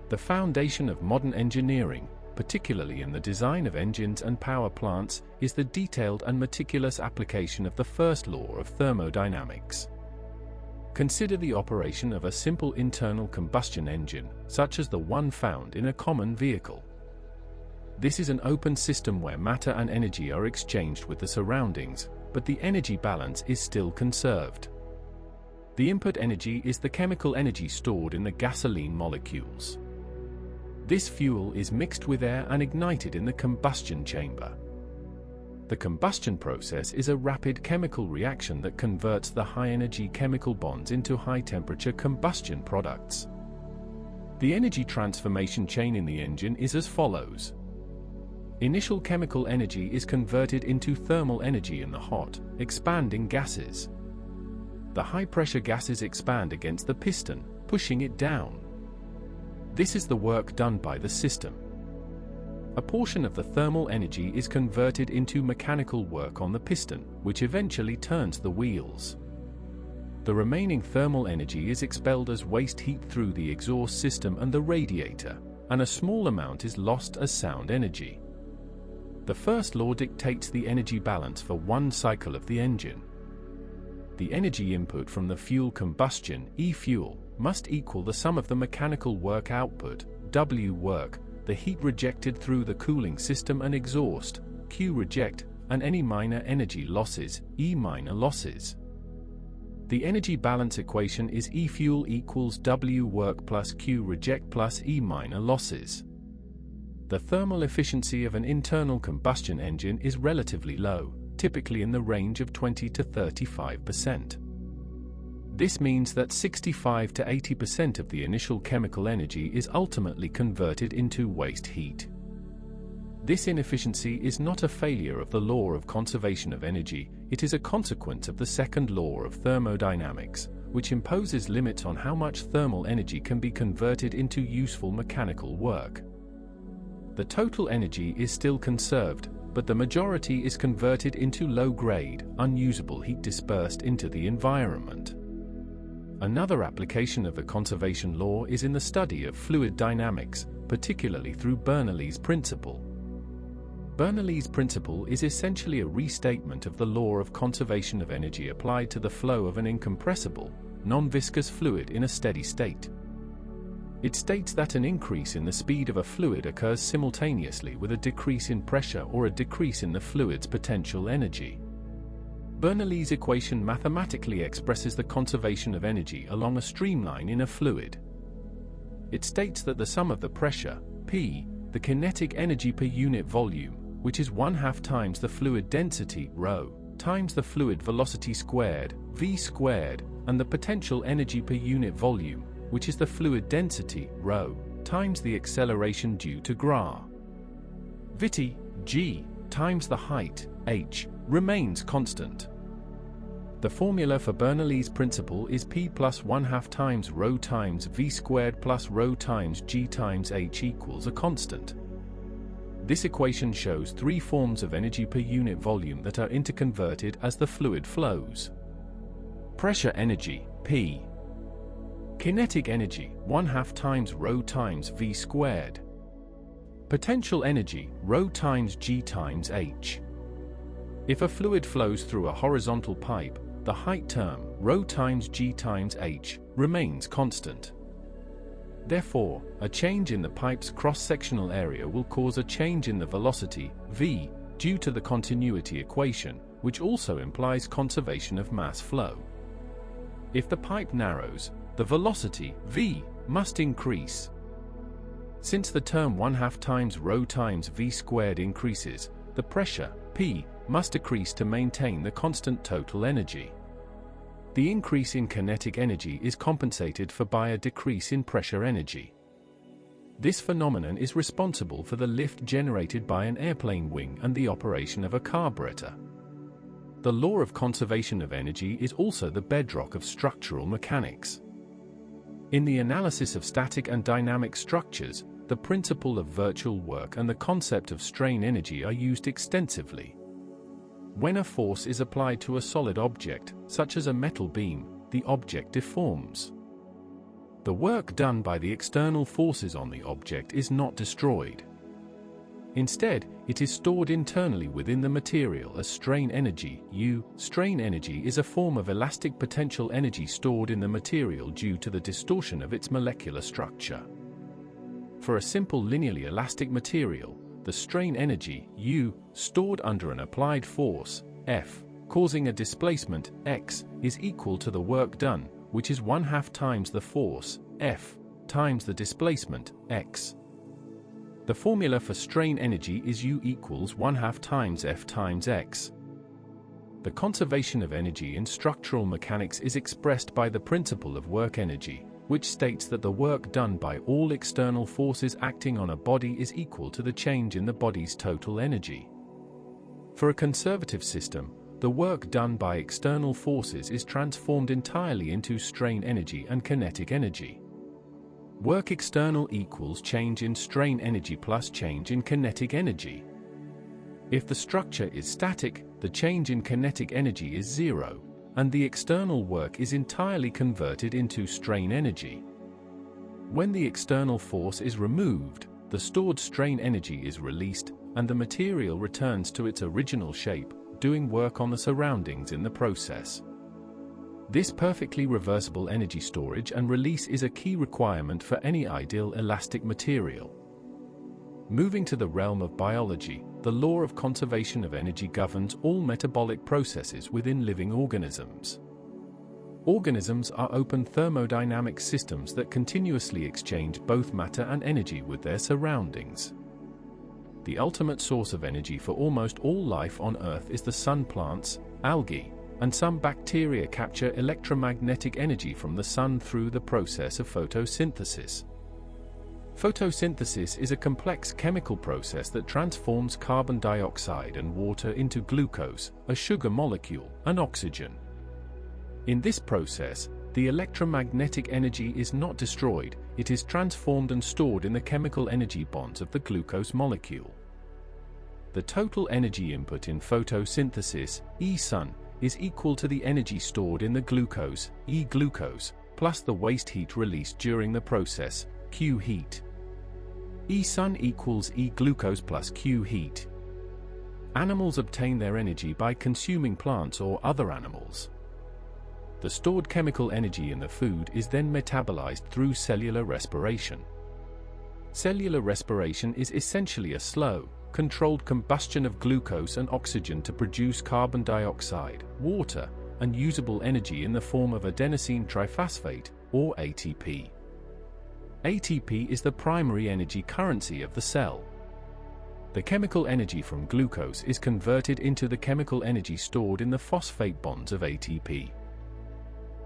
The foundation of modern engineering, particularly in the design of engines and power plants, is the detailed and meticulous application of the first law of thermodynamics. Consider the operation of a simple internal combustion engine, such as the one found in a common vehicle. This is an open system where matter and energy are exchanged with the surroundings, but the energy balance is still conserved. The input energy is the chemical energy stored in the gasoline molecules. This fuel is mixed with air and ignited in the combustion chamber. The combustion process is a rapid chemical reaction that converts the high-energy chemical bonds into high-temperature combustion products. The energy transformation chain in the engine is as follows. Initial chemical energy is converted into thermal energy in the hot, expanding gases. The high-pressure gases expand against the piston, pushing it down. This is the work done by the system. A portion of the thermal energy is converted into mechanical work on the piston, which eventually turns the wheels. The remaining thermal energy is expelled as waste heat through the exhaust system and the radiator, and a small amount is lost as sound energy. The first law dictates the energy balance for one cycle of the engine. The energy input from the fuel combustion, E-fuel, must equal the sum of the mechanical work output, W work, the heat rejected through the cooling system and exhaust, Q reject, and any minor energy losses, E minor losses. The energy balance equation is E-fuel equals W work plus Q reject plus E minor losses. The thermal efficiency of an internal combustion engine is relatively low, typically in the range of 20 to 35%. This means that 65 to 80% of the initial chemical energy is ultimately converted into waste heat. This inefficiency is not a failure of the law of conservation of energy, it is a consequence of the second law of thermodynamics, which imposes limits on how much thermal energy can be converted into useful mechanical work. The total energy is still conserved, but the majority is converted into low-grade, unusable heat dispersed into the environment. Another application of the conservation law is in the study of fluid dynamics, particularly through Bernoulli's principle. Bernoulli's principle is essentially a restatement of the law of conservation of energy applied to the flow of an incompressible, non-viscous fluid in a steady state. It states that an increase in the speed of a fluid occurs simultaneously with a decrease in pressure or a decrease in the fluid's potential energy. Bernoulli's equation mathematically expresses the conservation of energy along a streamline in a fluid. It states that the sum of the pressure, P, the kinetic energy per unit volume, which is 1/2 times the fluid density, ρ, times the fluid velocity squared, v squared, and the potential energy per unit volume, which is the fluid density, ρ, times the acceleration due to gra. Vt, g, times the height, h, remains constant. The formula for Bernoulli's principle is P plus 1/2 times ρ times V squared plus ρ times G times H equals a constant. This equation shows three forms of energy per unit volume that are interconverted as the fluid flows. Pressure energy, P. Kinetic energy, 1/2 times ρ times V squared. Potential energy, ρ times G times H. If a fluid flows through a horizontal pipe, the height term, ρ times G times H, remains constant. Therefore, a change in the pipe's cross-sectional area will cause a change in the velocity, v, due to the continuity equation, which also implies conservation of mass flow. If the pipe narrows, the velocity, v, must increase. Since the term 1/2 times ρ times V squared increases, the pressure, P, must decrease to maintain the constant total energy. The increase in kinetic energy is compensated for by a decrease in pressure energy. This phenomenon is responsible for the lift generated by an airplane wing and the operation of a carburetor. The law of conservation of energy is also the bedrock of structural mechanics. In the analysis of static and dynamic structures, the principle of virtual work and the concept of strain energy are used extensively. When a force is applied to a solid object, such as a metal beam, the object deforms. The work done by the external forces on the object is not destroyed. Instead, it is stored internally within the material as strain energy, U. Strain energy is a form of elastic potential energy stored in the material due to the distortion of its molecular structure. For a simple linearly elastic material, the strain energy, U, stored under an applied force, F, causing a displacement, x, is equal to the work done, which is 1/2 times the force, F, times the displacement, x. The formula for strain energy is U equals 1/2 times F times x. The conservation of energy in structural mechanics is expressed by the principle of work energy, which states that the work done by all external forces acting on a body is equal to the change in the body's total energy. For a conservative system, the work done by external forces is transformed entirely into strain energy and kinetic energy. Work external equals change in strain energy plus change in kinetic energy. If the structure is static, the change in kinetic energy is zero, and the external work is entirely converted into strain energy. When the external force is removed, the stored strain energy is released, and the material returns to its original shape, doing work on the surroundings in the process. This perfectly reversible energy storage and release is a key requirement for any ideal elastic material. Moving to the realm of biology, the law of conservation of energy governs all metabolic processes within living organisms. Organisms are open thermodynamic systems that continuously exchange both matter and energy with their surroundings. The ultimate source of energy for almost all life on Earth is the sun. Plants, algae, and some bacteria capture electromagnetic energy from the sun through the process of photosynthesis. Photosynthesis is a complex chemical process that transforms carbon dioxide and water into glucose, a sugar molecule, and oxygen. In this process, the electromagnetic energy is not destroyed, it is transformed and stored in the chemical energy bonds of the glucose molecule. The total energy input in photosynthesis, E-sun, is equal to the energy stored in the glucose, E-glucose, plus the waste heat released during the process, Q-heat. E-sun equals E-glucose plus Q-heat. Animals obtain their energy by consuming plants or other animals. The stored chemical energy in the food is then metabolized through cellular respiration. Cellular respiration is essentially a slow, controlled combustion of glucose and oxygen to produce carbon dioxide, water, and usable energy in the form of adenosine triphosphate, or ATP. ATP is the primary energy currency of the cell. The chemical energy from glucose is converted into the chemical energy stored in the phosphate bonds of ATP.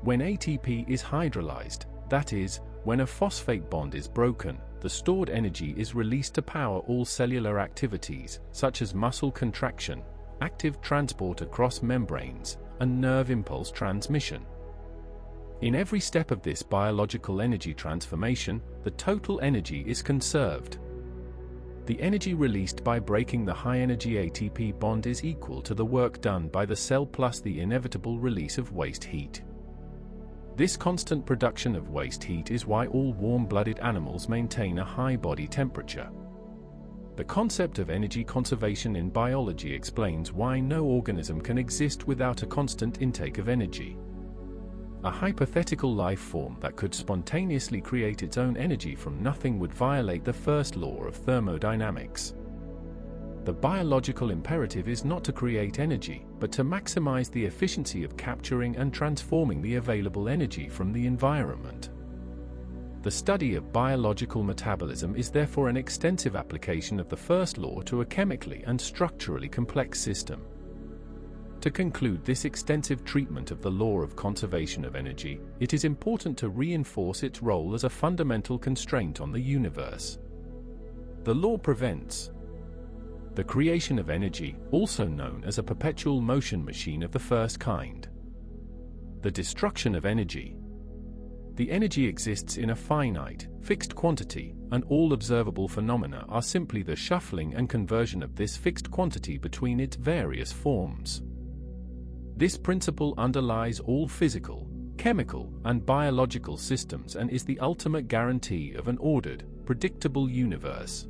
When ATP is hydrolyzed, that is, when a phosphate bond is broken, the stored energy is released to power all cellular activities, such as muscle contraction, active transport across membranes, and nerve impulse transmission. In every step of this biological energy transformation, the total energy is conserved. The energy released by breaking the high-energy ATP bond is equal to the work done by the cell plus the inevitable release of waste heat. This constant production of waste heat is why all warm-blooded animals maintain a high body temperature. The concept of energy conservation in biology explains why no organism can exist without a constant intake of energy. A hypothetical life form that could spontaneously create its own energy from nothing would violate the first law of thermodynamics. The biological imperative is not to create energy, but to maximize the efficiency of capturing and transforming the available energy from the environment. The study of biological metabolism is therefore an extensive application of the first law to a chemically and structurally complex system. To conclude this extensive treatment of the law of conservation of energy, it is important to reinforce its role as a fundamental constraint on the universe. The law prevents the creation of energy, also known as a perpetual motion machine of the first kind. The destruction of energy. The energy exists in a finite, fixed quantity, and all observable phenomena are simply the shuffling and conversion of this fixed quantity between its various forms. This principle underlies all physical, chemical, and biological systems and is the ultimate guarantee of an ordered, predictable universe.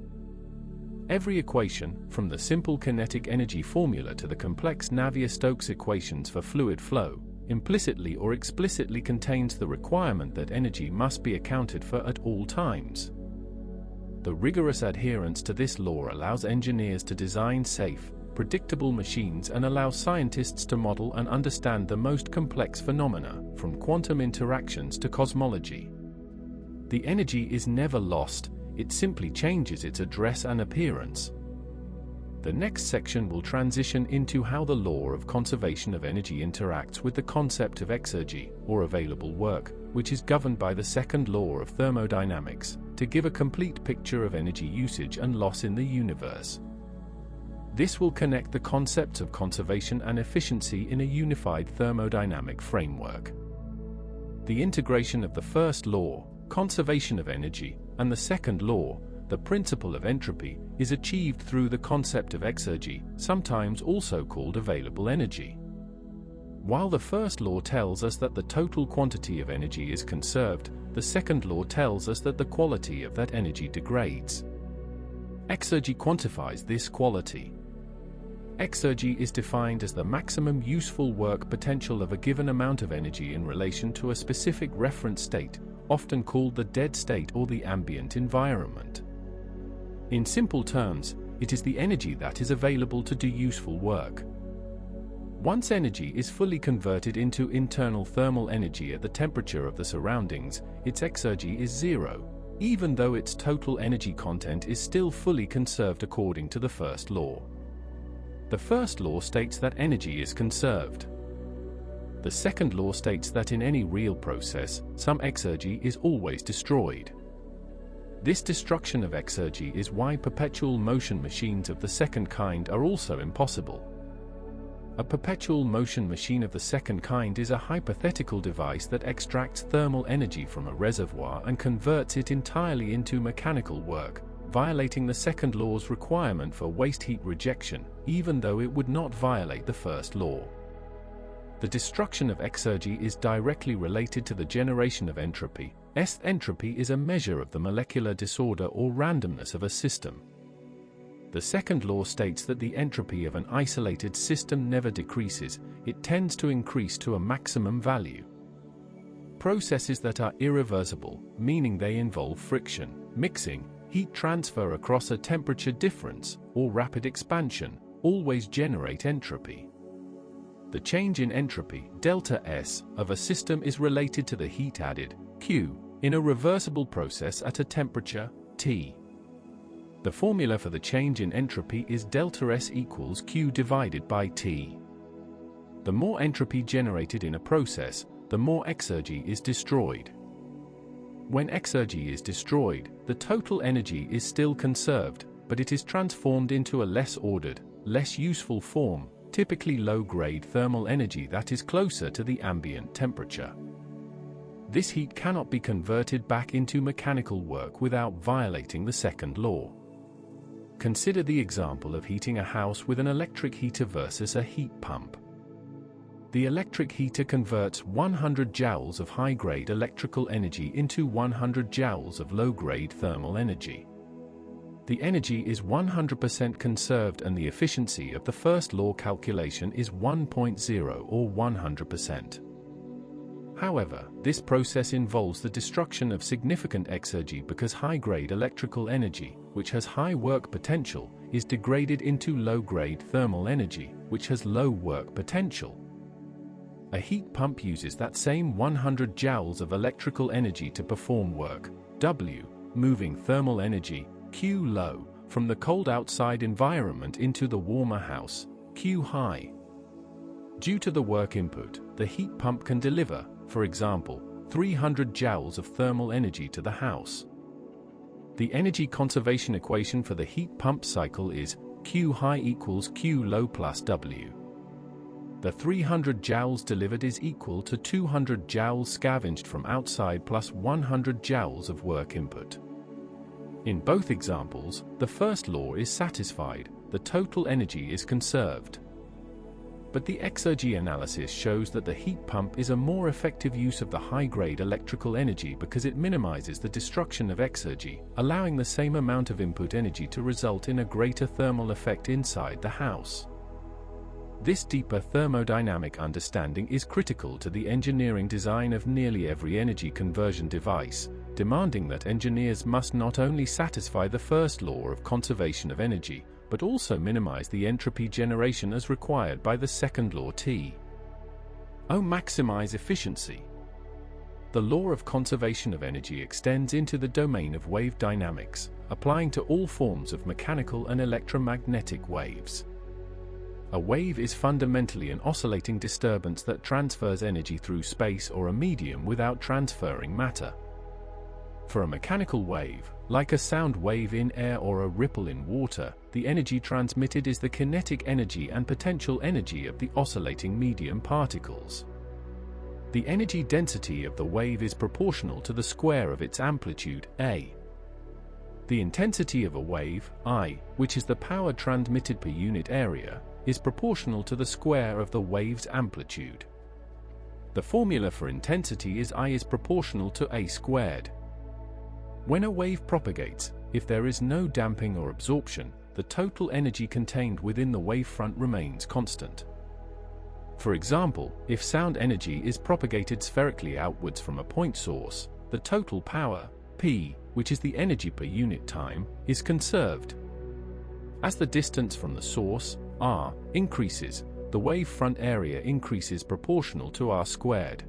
Every equation, from the simple kinetic energy formula to the complex Navier-Stokes equations for fluid flow, implicitly or explicitly contains the requirement that energy must be accounted for at all times. The rigorous adherence to this law allows engineers to design safe, predictable machines and allows scientists to model and understand the most complex phenomena, from quantum interactions to cosmology. The energy is never lost, it simply changes its address and appearance. The next section will transition into how the law of conservation of energy interacts with the concept of exergy, or available work, which is governed by the second law of thermodynamics, to give a complete picture of energy usage and loss in the universe. This will connect the concepts of conservation and efficiency in a unified thermodynamic framework. The integration of the first law, conservation of energy, and the second law, the principle of entropy, is achieved through the concept of exergy, sometimes also called available energy. While the first law tells us that the total quantity of energy is conserved, the second law tells us that the quality of that energy degrades. Exergy quantifies this quality. Exergy is defined as the maximum useful work potential of a given amount of energy in relation to a specific reference state, often called the dead state or the ambient environment. In simple terms, it is the energy that is available to do useful work. Once energy is fully converted into internal thermal energy at the temperature of the surroundings, its exergy is zero, even though its total energy content is still fully conserved according to the first law. The first law states that energy is conserved. The second law states that in any real process, some exergy is always destroyed. This destruction of exergy is why perpetual motion machines of the second kind are also impossible. A perpetual motion machine of the second kind is a hypothetical device that extracts thermal energy from a reservoir and converts it entirely into mechanical work, violating the second law's requirement for waste heat rejection, even though it would not violate the first law. The destruction of exergy is directly related to the generation of entropy. Entropy is a measure of the molecular disorder or randomness of a system. The second law states that the entropy of an isolated system never decreases, it tends to increase to a maximum value. Processes that are irreversible, meaning they involve friction, mixing, heat transfer across a temperature difference, or rapid expansion, always generate entropy. The change in entropy, delta S, of a system is related to the heat added, Q, in a reversible process at a temperature, T. The formula for the change in entropy is delta S equals Q divided by T. The more entropy generated in a process, the more exergy is destroyed. When exergy is destroyed, the total energy is still conserved, but it is transformed into a less ordered, less useful form, typically low-grade thermal energy that is closer to the ambient temperature. This heat cannot be converted back into mechanical work without violating the second law. Consider the example of heating a house with an electric heater versus a heat pump. The electric heater converts 100 joules of high-grade electrical energy into 100 joules of low-grade thermal energy. The energy is 100% conserved and the efficiency of the first law calculation is 1.0 or 100%. However, this process involves the destruction of significant exergy because high-grade electrical energy, which has high work potential, is degraded into low-grade thermal energy, which has low work potential. A heat pump uses that same 100 joules of electrical energy to perform work, W, moving thermal energy, Q low, from the cold outside environment into the warmer house, Q high. Due to the work input, the heat pump can deliver, for example, 300 joules of thermal energy to the house. The energy conservation equation for the heat pump cycle is Q high equals Q low plus W. The 300 joules delivered is equal to 200 joules scavenged from outside plus 100 joules of work input. In both examples, the first law is satisfied, the total energy is conserved. But the exergy analysis shows that the heat pump is a more effective use of the high-grade electrical energy because it minimizes the destruction of exergy, allowing the same amount of input energy to result in a greater thermal effect inside the house. This deeper thermodynamic understanding is critical to the engineering design of nearly every energy conversion device, demanding that engineers must not only satisfy the first law of conservation of energy, but also minimize the entropy generation as required by the second law T. O. Maximize efficiency. The law of conservation of energy extends into the domain of wave dynamics, applying to all forms of mechanical and electromagnetic waves. A wave is fundamentally an oscillating disturbance that transfers energy through space or a medium without transferring matter. For a mechanical wave, like a sound wave in air or a ripple in water, the energy transmitted is the kinetic energy and potential energy of the oscillating medium particles. The energy density of the wave is proportional to the square of its amplitude, A. The intensity of a wave, I, which is the power transmitted per unit area, is proportional to the square of the wave's amplitude. The formula for intensity is I is proportional to A squared. When a wave propagates, if there is no damping or absorption, the total energy contained within the wavefront remains constant. For example, if sound energy is propagated spherically outwards from a point source, the total power, P, which is the energy per unit time, is conserved. As the distance from the source, R, increases, the wavefront area increases proportional to R squared.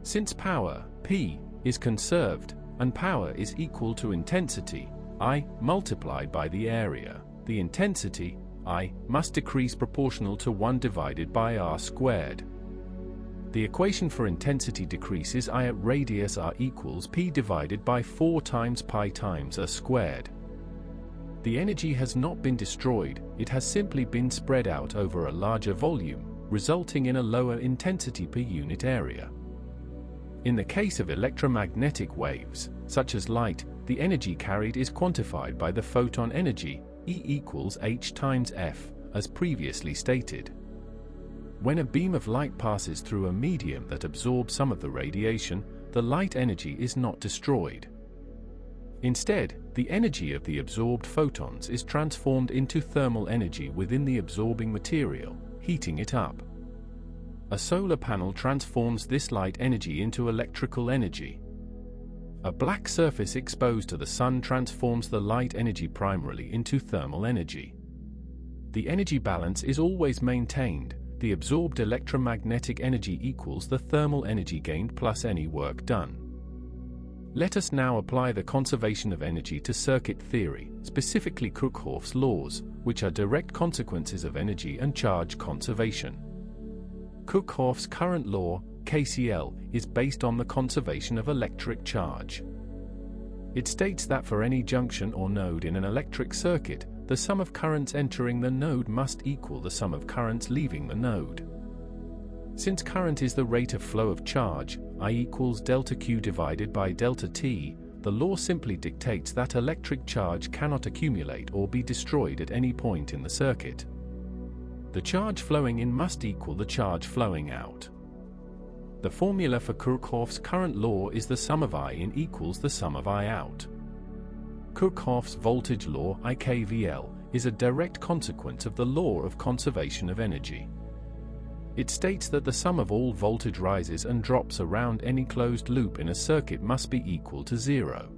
Since power, P, is conserved, and power is equal to intensity, I, multiplied by the area, the intensity, I, must decrease proportional to 1 divided by R squared. The equation for intensity decreases I at radius R equals P divided by 4 times pi times R squared. The energy has not been destroyed, it has simply been spread out over a larger volume, resulting in a lower intensity per unit area. In the case of electromagnetic waves, such as light, the energy carried is quantified by the photon energy, E equals h times f, as previously stated. When a beam of light passes through a medium that absorbs some of the radiation, the light energy is not destroyed. Instead, the energy of the absorbed photons is transformed into thermal energy within the absorbing material, heating it up. A solar panel transforms this light energy into electrical energy. A black surface exposed to the sun transforms the light energy primarily into thermal energy. The energy balance is always maintained. The absorbed electromagnetic energy equals the thermal energy gained plus any work done. Let us now apply the conservation of energy to circuit theory, specifically Kirchhoff's laws, which are direct consequences of energy and charge conservation. Kirchhoff's current law, KCL, is based on the conservation of electric charge. It states that for any junction or node in an electric circuit, the sum of currents entering the node must equal the sum of currents leaving the node. Since current is the rate of flow of charge, I equals delta Q divided by delta T, the law simply dictates that electric charge cannot accumulate or be destroyed at any point in the circuit. The charge flowing in must equal the charge flowing out. The formula for Kirchhoff's current law is the sum of I in equals the sum of I out. Kirchhoff's voltage law, IKVL, is a direct consequence of the law of conservation of energy. It states that the sum of all voltage rises and drops around any closed loop in a circuit must be equal to zero.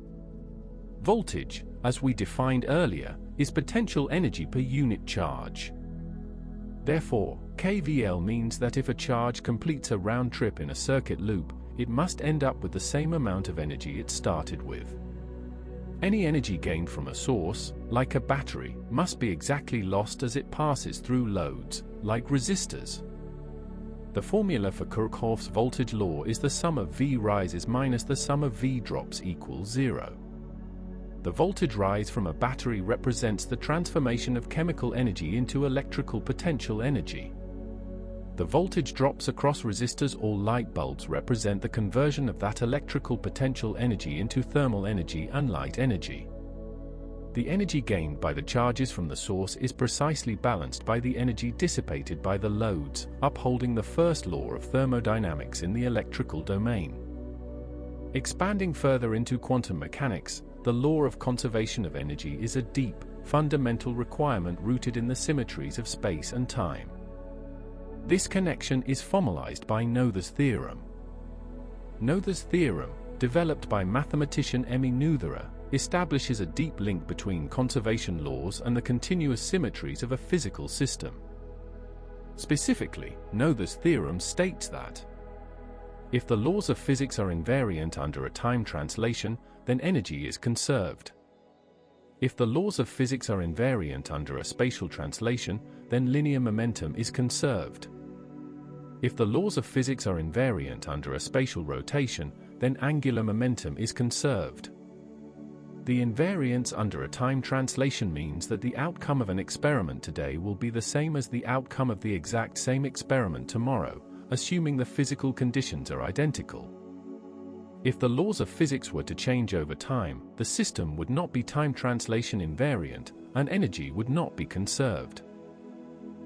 Voltage, as we defined earlier, is potential energy per unit charge. Therefore, KVL means that if a charge completes a round trip in a circuit loop, it must end up with the same amount of energy it started with. Any energy gained from a source, like a battery, must be exactly lost as it passes through loads, like resistors. The formula for Kirchhoff's voltage law is the sum of V rises minus the sum of V drops equals zero. The voltage rise from a battery represents the transformation of chemical energy into electrical potential energy. The voltage drops across resistors or light bulbs represent the conversion of that electrical potential energy into thermal energy and light energy. The energy gained by the charges from the source is precisely balanced by the energy dissipated by the loads, upholding the first law of thermodynamics in the electrical domain. Expanding further into quantum mechanics, the law of conservation of energy is a deep, fundamental requirement rooted in the symmetries of space and time. This connection is formalized by Noether's theorem. Noether's theorem, developed by mathematician Emmy Noether, establishes a deep link between conservation laws and the continuous symmetries of a physical system. Specifically, Noether's theorem states that if the laws of physics are invariant under a time translation, then energy is conserved. If the laws of physics are invariant under a spatial translation, then linear momentum is conserved. If the laws of physics are invariant under a spatial rotation, then angular momentum is conserved. The invariance under a time translation means that the outcome of an experiment today will be the same as the outcome of the exact same experiment tomorrow, assuming the physical conditions are identical. If the laws of physics were to change over time, the system would not be time translation invariant, and energy would not be conserved.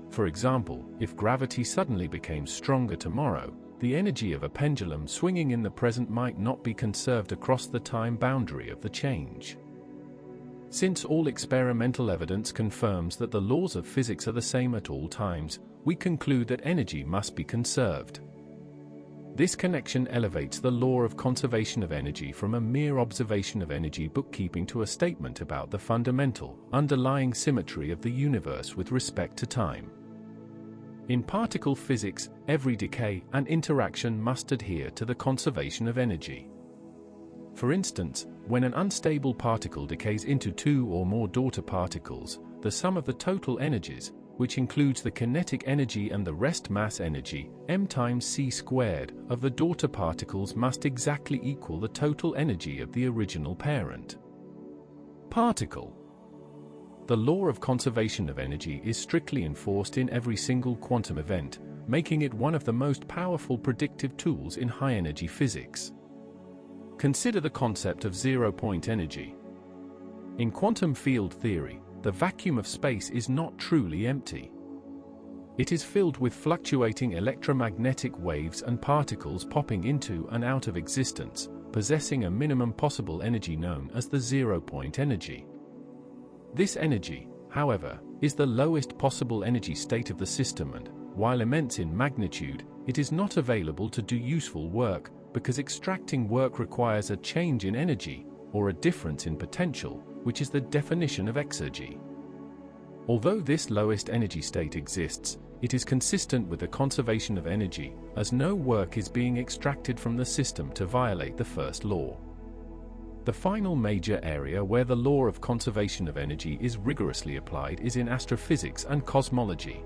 For example, if gravity suddenly became stronger tomorrow, the energy of a pendulum swinging in the present might not be conserved across the time boundary of the change. Since all experimental evidence confirms that the laws of physics are the same at all times, we conclude that energy must be conserved. This connection elevates the law of conservation of energy from a mere observation of energy bookkeeping to a statement about the fundamental, underlying symmetry of the universe with respect to time. In particle physics, every decay and interaction must adhere to the conservation of energy. For instance, when an unstable particle decays into two or more daughter particles, the sum of the total energies, which includes the kinetic energy and the rest mass energy, m times c squared, of the daughter particles must exactly equal the total energy of the original parent particle. The law of conservation of energy is strictly enforced in every single quantum event, making it one of the most powerful predictive tools in high-energy physics. Consider the concept of zero-point energy. In quantum field theory, the vacuum of space is not truly empty. It is filled with fluctuating electromagnetic waves and particles popping into and out of existence, possessing a minimum possible energy known as the zero-point energy. This energy, however, is the lowest possible energy state of the system and, while immense in magnitude, it is not available to do useful work, because extracting work requires a change in energy, or a difference in potential, which is the definition of exergy. Although this lowest energy state exists, it is consistent with the conservation of energy, as no work is being extracted from the system to violate the first law. The final major area where the law of conservation of energy is rigorously applied is in astrophysics and cosmology.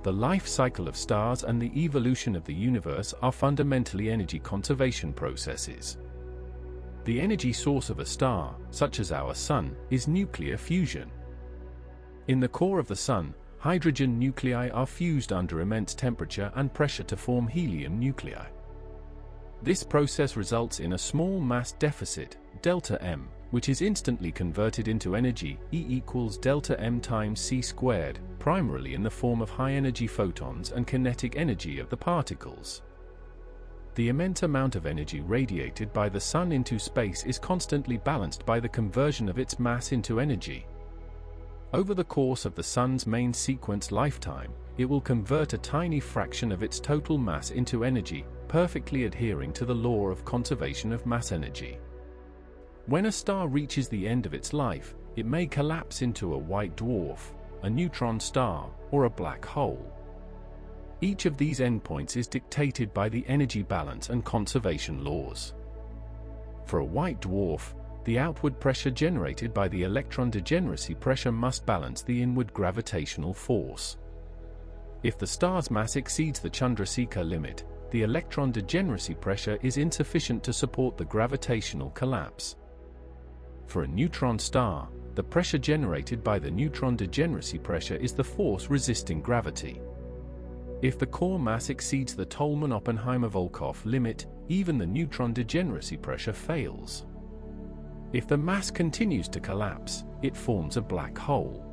The life cycle of stars and the evolution of the universe are fundamentally energy conservation processes. The energy source of a star, such as our Sun, is nuclear fusion. In the core of the Sun, hydrogen nuclei are fused under immense temperature and pressure to form helium nuclei. This process results in a small mass deficit, delta M, which is instantly converted into energy, E equals delta M times c squared, primarily in the form of high-energy photons and kinetic energy of the particles. The immense amount of energy radiated by the Sun into space is constantly balanced by the conversion of its mass into energy. Over the course of the Sun's main sequence lifetime, it will convert a tiny fraction of its total mass into energy, perfectly adhering to the law of conservation of mass energy. When a star reaches the end of its life, it may collapse into a white dwarf, a neutron star, or a black hole. Each of these endpoints is dictated by the energy balance and conservation laws. For a white dwarf, the outward pressure generated by the electron degeneracy pressure must balance the inward gravitational force. If the star's mass exceeds the Chandrasekhar limit, the electron degeneracy pressure is insufficient to support the gravitational collapse. For a neutron star, the pressure generated by the neutron degeneracy pressure is the force resisting gravity. If the core mass exceeds the Tolman-Oppenheimer-Volkoff limit, even the neutron degeneracy pressure fails. If the mass continues to collapse, it forms a black hole.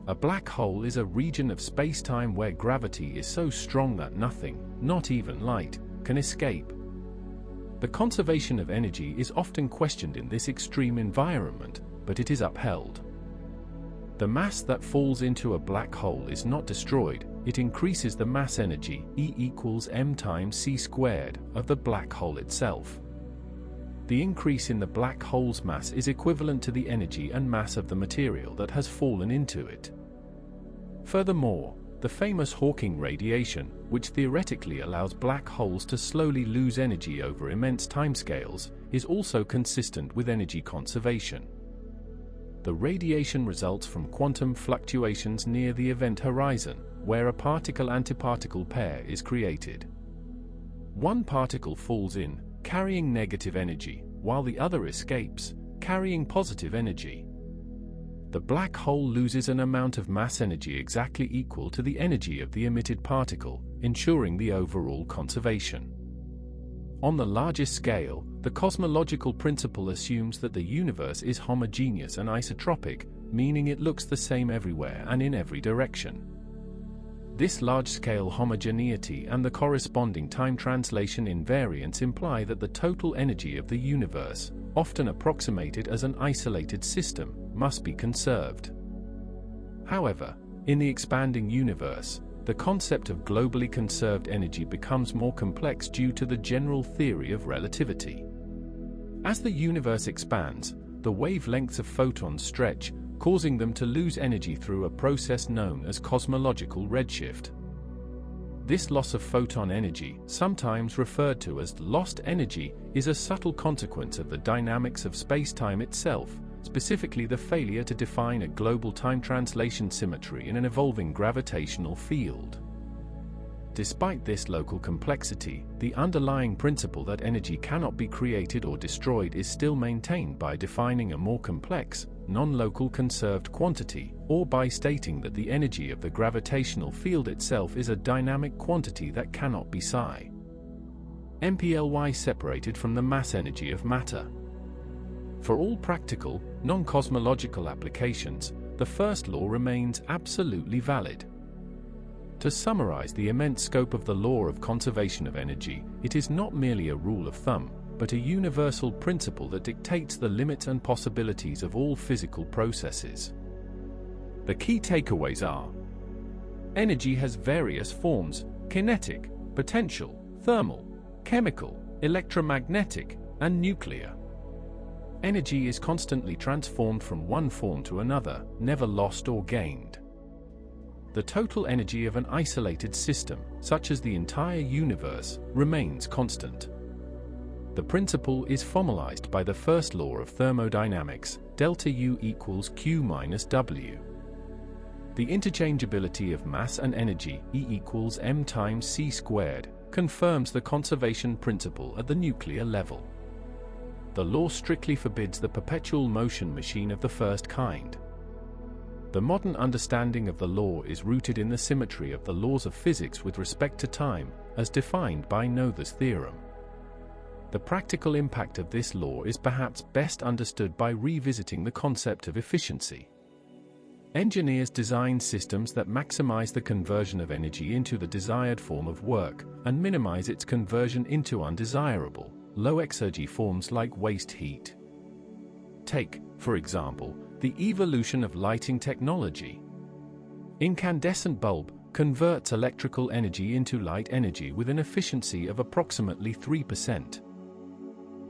A black hole is a region of space-time where gravity is so strong that nothing, not even light, can escape. The conservation of energy is often questioned in this extreme environment, but it is upheld. The mass that falls into a black hole is not destroyed, it increases the mass energy, E equals m times c squared, of the black hole itself. The increase in the black hole's mass is equivalent to the energy and mass of the material that has fallen into it. Furthermore, the famous Hawking radiation, which theoretically allows black holes to slowly lose energy over immense timescales, is also consistent with energy conservation. The radiation results from quantum fluctuations near the event horizon, where a particle-antiparticle pair is created. One particle falls in, carrying negative energy, while the other escapes, carrying positive energy. The black hole loses an amount of mass energy exactly equal to the energy of the emitted particle, ensuring the overall conservation. On the largest scale, the cosmological principle assumes that the universe is homogeneous and isotropic, meaning it looks the same everywhere and in every direction. This large-scale homogeneity and the corresponding time translation invariance imply that the total energy of the universe, often approximated as an isolated system, must be conserved. However, in the expanding universe, the concept of globally conserved energy becomes more complex due to the general theory of relativity. As the universe expands, the wavelengths of photons stretch, causing them to lose energy through a process known as cosmological redshift. This loss of photon energy, sometimes referred to as lost energy, is a subtle consequence of the dynamics of spacetime itself, specifically the failure to define a global time translation symmetry in an evolving gravitational field. Despite this local complexity, the underlying principle that energy cannot be created or destroyed is still maintained by defining a more complex, non-local conserved quantity, or by stating that the energy of the gravitational field itself is a dynamic quantity that cannot be psi (mply) separated from the mass energy of matter. For all practical, non-cosmological applications, the first law remains absolutely valid. To summarize the immense scope of the law of conservation of energy, it is not merely a rule of thumb, but a universal principle that dictates the limits and possibilities of all physical processes. The key takeaways are: energy has various forms: kinetic, potential, thermal, chemical, electromagnetic, and nuclear. Energy is constantly transformed from one form to another, never lost or gained. The total energy of an isolated system, such as the entire universe, remains constant. The principle is formalized by the first law of thermodynamics, delta U equals Q minus W. The interchangeability of mass and energy, E equals m times c squared, confirms the conservation principle at the nuclear level. The law strictly forbids the perpetual motion machine of the first kind. The modern understanding of the law is rooted in the symmetry of the laws of physics with respect to time, as defined by Noether's theorem. The practical impact of this law is perhaps best understood by revisiting the concept of efficiency. Engineers design systems that maximize the conversion of energy into the desired form of work, and minimize its conversion into undesirable, low-exergy forms like waste heat. Take, for example, the evolution of lighting technology. Incandescent bulb converts electrical energy into light energy with an efficiency of approximately 3%.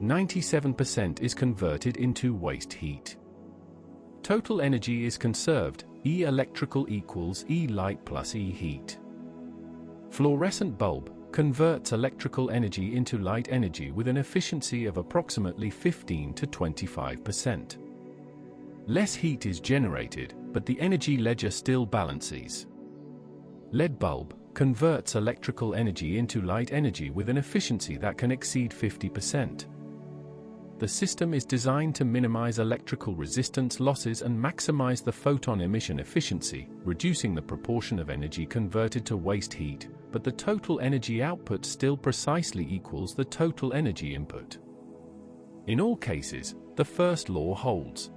97% is converted into waste heat. Total energy is conserved, E electrical equals E light plus E heat. Fluorescent bulb converts electrical energy into light energy with an efficiency of approximately 15 to 25%. Less heat is generated, but the energy ledger still balances. LED bulb converts electrical energy into light energy with an efficiency that can exceed 50%. The system is designed to minimize electrical resistance losses and maximize the photon emission efficiency, reducing the proportion of energy converted to waste heat, but the total energy output still precisely equals the total energy input. In all cases, the first law holds.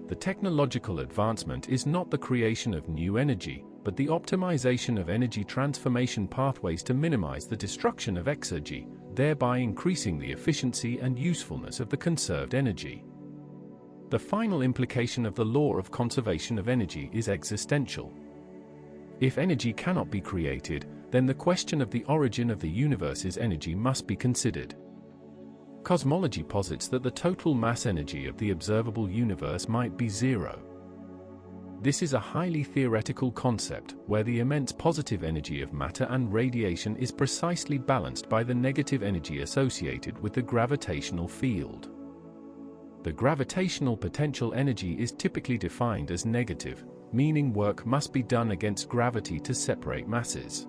The technological advancement is not the creation of new energy, but the optimization of energy transformation pathways to minimize the destruction of exergy, thereby increasing the efficiency and usefulness of the conserved energy. The final implication of the law of conservation of energy is existential. If energy cannot be created, then the question of the origin of the universe's energy must be considered. Cosmology posits that the total mass energy of the observable universe might be zero. This is a highly theoretical concept, where the immense positive energy of matter and radiation is precisely balanced by the negative energy associated with the gravitational field. The gravitational potential energy is typically defined as negative, meaning work must be done against gravity to separate masses.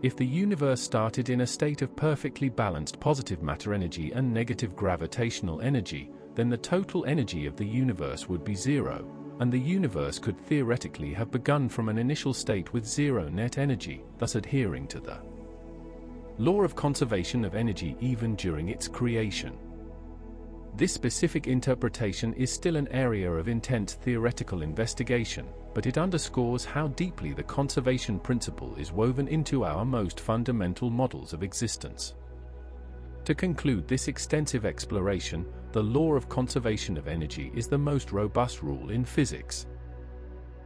If the universe started in a state of perfectly balanced positive matter energy and negative gravitational energy, then the total energy of the universe would be zero, and the universe could theoretically have begun from an initial state with zero net energy, thus adhering to the law of conservation of energy even during its creation. This specific interpretation is still an area of intense theoretical investigation, but it underscores how deeply the conservation principle is woven into our most fundamental models of existence. To conclude this extensive exploration, the law of conservation of energy is the most robust rule in physics.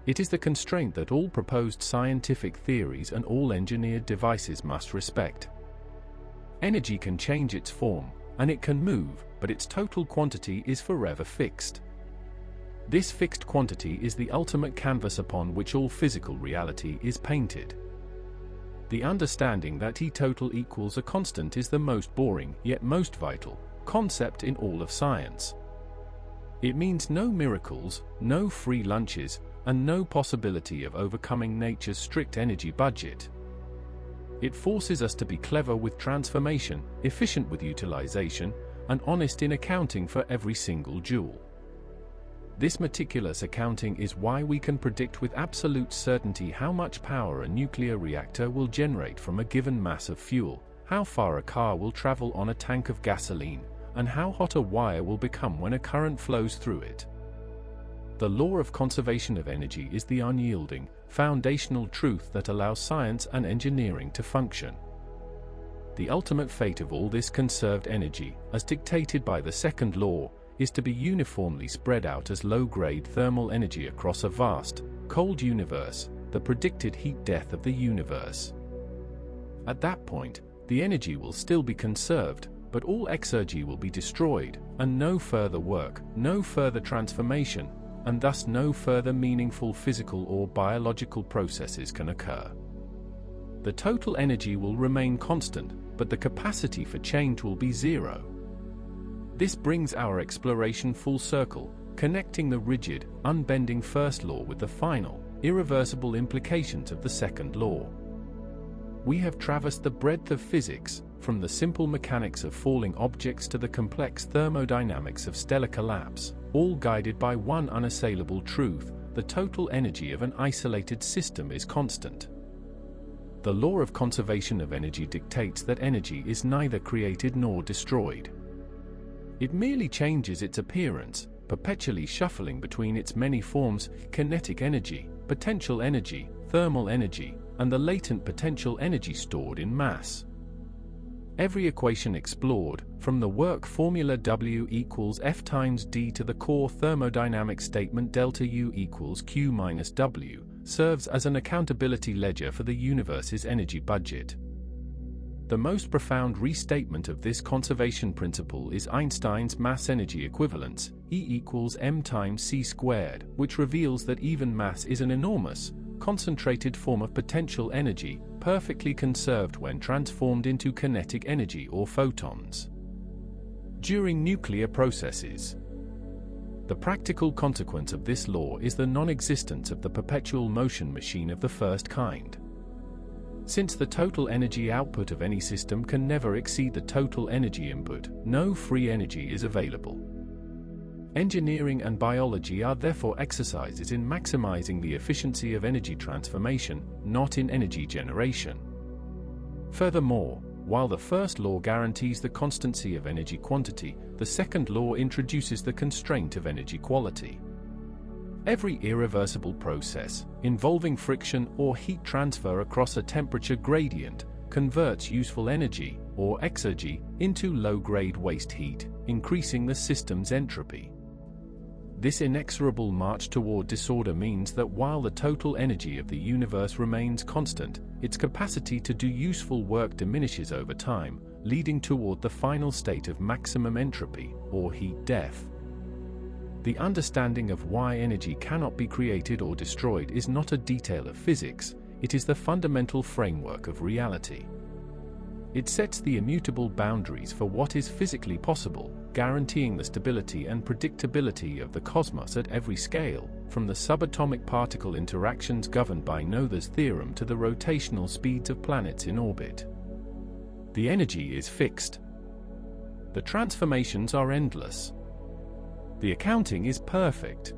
It is the constraint that all proposed scientific theories and all engineered devices must respect. Energy can change its form, and it can move, but its total quantity is forever fixed. This fixed quantity is the ultimate canvas upon which all physical reality is painted. The understanding that E total equals a constant is the most boring, yet most vital, concept in all of science. It means no miracles, no free lunches, and no possibility of overcoming nature's strict energy budget. It forces us to be clever with transformation, efficient with utilization, and honest in accounting for every single joule. This meticulous accounting is why we can predict with absolute certainty how much power a nuclear reactor will generate from a given mass of fuel, how far a car will travel on a tank of gasoline, and how hot a wire will become when a current flows through it. The law of conservation of energy is the unyielding, foundational truth that allows science and engineering to function. The ultimate fate of all this conserved energy, as dictated by the second law, is to be uniformly spread out as low-grade thermal energy across a vast, cold universe, the predicted heat death of the universe. At that point, the energy will still be conserved, but all exergy will be destroyed, and no further work, no further transformation, and thus no further meaningful physical or biological processes can occur. The total energy will remain constant, but the capacity for change will be zero. This brings our exploration full circle, connecting the rigid, unbending first law with the final, irreversible implications of the second law. We have traversed the breadth of physics, from the simple mechanics of falling objects to the complex thermodynamics of stellar collapse, all guided by one unassailable truth: the total energy of an isolated system is constant. The law of conservation of energy dictates that energy is neither created nor destroyed. It merely changes its appearance, perpetually shuffling between its many forms: kinetic energy, potential energy, thermal energy, and the latent potential energy stored in mass. Every equation explored, from the work formula W equals F times D to the core thermodynamic statement delta U equals Q minus W, serves as an accountability ledger for the universe's energy budget. The most profound restatement of this conservation principle is Einstein's mass-energy equivalence, E equals m times c squared, which reveals that even mass is an enormous, concentrated form of potential energy, perfectly conserved when transformed into kinetic energy or photons. During nuclear processes, the practical consequence of this law is the non-existence of the perpetual motion machine of the first kind. Since the total energy output of any system can never exceed the total energy input, no free energy is available. Engineering and biology are therefore exercises in maximizing the efficiency of energy transformation, not in energy generation. Furthermore, while the first law guarantees the constancy of energy quantity, the second law introduces the constraint of energy quality. Every irreversible process, involving friction or heat transfer across a temperature gradient, converts useful energy, or exergy, into low-grade waste heat, increasing the system's entropy. This inexorable march toward disorder means that while the total energy of the universe remains constant, its capacity to do useful work diminishes over time, leading toward the final state of maximum entropy, or heat death. The understanding of why energy cannot be created or destroyed is not a detail of physics, it is the fundamental framework of reality. It sets the immutable boundaries for what is physically possible, guaranteeing the stability and predictability of the cosmos at every scale, from the subatomic particle interactions governed by Noether's theorem to the rotational speeds of planets in orbit. The energy is fixed. The transformations are endless. The accounting is perfect.